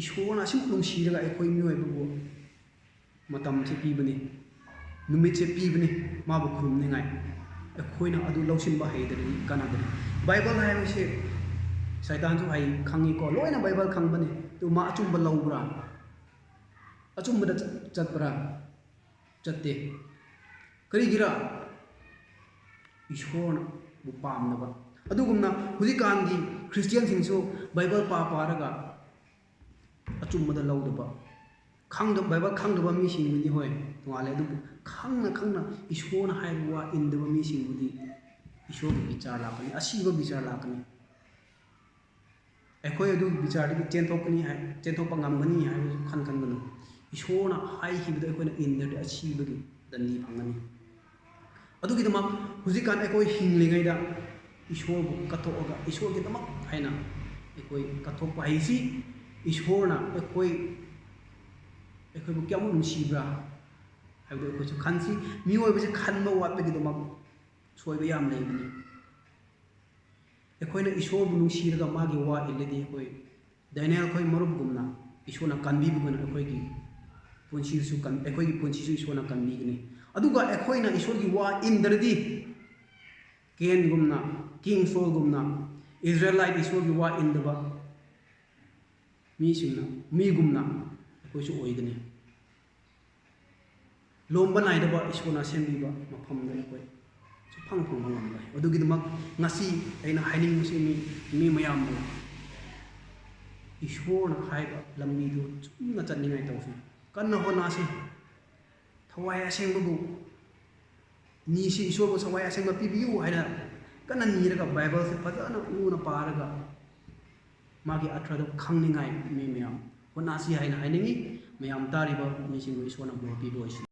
ꯏꯁꯣꯔꯅ ꯑꯁꯤꯃꯨꯛ ꯅꯨꯡꯁꯤꯔꯒ ꯑꯩꯈꯣꯏ ꯃꯤꯑꯣꯏꯕꯕꯨ ꯃꯇꯝꯁꯦ ꯄꯤꯕꯅꯤ ꯅꯨꯃꯤꯠꯁꯦ ꯄꯤꯕꯅꯤ ꯃꯥꯕꯨ ꯈꯨꯔꯨꯝꯅꯤꯡꯉꯥꯏ ꯑꯩꯈꯣꯏꯅ ꯑꯗꯨ ꯂꯧꯁꯤꯟꯕ ꯍꯩꯇ꯭ꯔꯗꯤ ꯀꯥꯟꯅꯗ꯭ꯔꯦ ꯕꯥꯏꯕꯜ ꯍꯥꯏꯕꯁꯦ ꯁꯩꯇꯥꯟꯁꯨ ꯈꯪꯉꯤꯀꯣ ꯂꯣꯏꯅ ꯕꯥꯏꯕꯜ ꯈꯪꯕꯅꯤ ꯑꯗꯨ ꯃꯥ ꯑꯆꯨꯝꯕ ꯂꯧꯕ꯭ꯔꯥ ꯑꯆꯨꯝꯕꯗ ꯆꯠꯄ꯭ꯔꯥ ꯆꯠꯇꯦ ꯀꯔꯤꯒꯤꯔꯥ ꯏꯁꯣꯔꯕꯨ ꯄꯥꯝꯅꯕ ꯑꯗꯨꯒꯨꯝꯅ ꯍꯧꯖꯤꯛꯀꯥꯟꯒꯤ ꯈ꯭ꯔꯤꯁꯇꯤꯌꯟꯁꯤꯡꯁꯨ ꯕꯥꯏꯕꯜ ꯄꯥꯔꯒ ꯑꯆꯨꯝꯕꯗ ꯂꯧꯗꯕ ꯕꯥꯏꯕꯜ ꯈꯪꯗꯕ ꯃꯤꯁꯤꯡꯕꯨꯗꯤ ꯍꯣꯏ ꯇꯣꯉꯥꯜꯂꯦ ꯑꯗꯨꯕꯨ ꯈꯪꯅ ꯏꯁꯣꯔꯅ ꯍꯥꯏꯕ ꯋꯥ ꯏꯟꯗꯕ ꯃꯤꯁꯤꯡꯕꯨꯗꯤ ꯏꯁꯣꯔꯒꯤ ꯕꯤꯆꯥꯔ ꯂꯥꯛꯀꯅꯤ ꯑꯁꯤꯕ ꯕꯤꯆꯥꯔ ꯂꯥꯛꯀꯅꯤ ꯑꯩꯈꯣꯏ ꯑꯗꯨ ꯕꯤꯆꯥꯔꯗꯒꯤ ꯆꯦꯟꯊꯣꯛꯄ ꯉꯝꯒꯅꯤ ꯍꯥꯏꯕꯁꯨ ꯈꯟꯒꯅꯨ ꯏꯁꯣꯔꯅ ꯍꯥꯏꯈꯤꯕꯗ ꯑꯩꯈꯣꯏꯅ ꯏꯟꯗ꯭ꯔꯗꯤ ꯑꯁꯤꯕꯒꯤ ꯗꯟꯗꯤ ꯐꯪꯒꯅꯤ ꯑꯗꯨꯒꯤꯗꯃꯛ ꯍꯧꯖꯤꯛꯀꯥꯟ ꯑꯩꯈꯣꯏ ꯍꯤꯡꯂꯤꯉꯩꯗ ꯏꯁꯣꯔꯕꯨ ꯀꯠꯊꯣꯛꯑꯒ ꯏꯁꯣꯔꯒꯤꯗꯃꯛ ꯍꯥꯏꯅ ꯑꯩꯈꯣꯏ ꯀꯠꯊꯣꯛꯄ ꯍꯩꯁꯤ ꯏꯁꯣꯔꯅ ꯑꯩꯈꯣꯏꯕꯨ ꯀꯌꯥꯃꯨꯛ ꯅꯨꯡꯁꯤꯕ꯭ꯔꯥ ꯍꯥꯏꯕꯗꯨ ꯑꯩꯈꯣꯏꯁꯨ ꯈꯟꯁꯤ ꯃꯤꯑꯣꯏꯕꯁꯦ ꯈꯟꯕ ꯋꯥꯠꯄꯒꯤꯗꯃꯛ ꯁꯣꯏꯕ ꯌꯥꯝ ꯂꯩꯕꯅꯤ ꯑꯩꯈꯣꯏꯅ ꯏꯁꯣꯔꯕꯨ ꯅꯨꯡꯁꯤꯔꯒ ꯃꯥꯒꯤ ꯋꯥ ꯏꯜꯂꯗꯤ ꯑꯩꯈꯣꯏ ꯗꯥꯏꯅꯦꯜ ꯑꯩꯈꯣꯏ ꯃꯔꯨꯞꯒꯨꯝꯅ ꯏꯁꯣꯔꯅ ꯀꯟꯕꯤꯕꯒꯨꯝꯅ ꯑꯩꯈꯣꯏꯒꯤ ꯄꯨꯟꯁꯤꯁꯨ ꯏꯁꯣꯔꯅ ꯀꯟꯕꯤꯒꯅꯤ ꯑꯗꯨꯒ ꯑꯩꯈꯣꯏꯅ ꯏꯁꯣꯔꯒꯤ ꯋꯥ ꯏꯟꯗ꯭ꯔꯗꯤ ꯀꯦꯟꯒꯨꯝꯅ ꯀꯤꯡ ꯁꯣꯜꯒꯨꯝꯅ ꯏꯖ꯭ꯔꯦꯂꯥꯏꯠ ꯏꯁꯣꯔꯒꯤ ꯋꯥ ꯏꯟꯗꯕ ꯃꯤꯒꯨꯝꯅ ꯑꯩꯈꯣꯏꯁꯨ ꯑꯣꯏꯒꯅꯤ ꯂꯣꯝꯕ ꯅꯥꯏꯗꯕ ꯏꯁꯣꯔꯅ ꯁꯦꯝꯕꯤꯕ ꯃꯐꯝꯗ ꯑꯩꯈꯣꯏ ꯁꯨꯡꯐꯪ ꯐꯪꯕ ꯉꯝꯂꯣꯏ ꯑꯗꯨꯒꯤꯗꯃꯛ ꯉꯁꯤ ꯑꯩꯅ ꯍꯥꯏꯅꯤꯡꯕꯁꯤ ꯃꯤ ꯃꯌꯥꯝꯕꯨ ꯏꯁꯣꯔꯅ ꯍꯥꯏꯕ ꯂꯝꯕꯤꯗꯨ ꯆꯨꯝꯅ ꯆꯠꯅꯤꯡꯉꯥꯏ ꯇꯧꯁꯤ ꯀꯟꯅ ꯍꯣꯠꯅꯁꯤ ꯊꯋꯥꯏ ꯑꯁꯦꯡꯕꯕꯨ ꯅꯤꯁꯤ ꯏꯁꯣꯔꯕꯨ ꯊꯋꯥꯏ ꯑꯁꯦꯡꯕ ꯄꯤꯕꯤꯌꯨ ꯍꯥꯏꯅ ꯀꯟꯅ ꯅꯤꯔꯒ ꯕꯥꯏꯕꯜꯁꯦ ꯐꯖꯅ ꯎꯅ ꯄꯥꯔꯒ ꯃꯥꯒꯤ ꯑꯔꯊꯗꯣ ꯈꯪꯅꯤꯡꯉꯥꯏ ꯃꯤ ꯃꯌꯥꯝ ꯍꯣꯠꯅꯁꯤ ꯍꯥꯏꯅ ꯍꯥꯏꯅꯤꯡꯉꯤ ꯃꯌꯥꯝ ꯇꯥꯔꯤꯕ ꯃꯤꯁꯤꯡꯕꯨ ꯏꯁꯣꯔꯅ ꯕꯣꯔ ꯄꯤꯕ ꯑꯣꯏꯁꯤ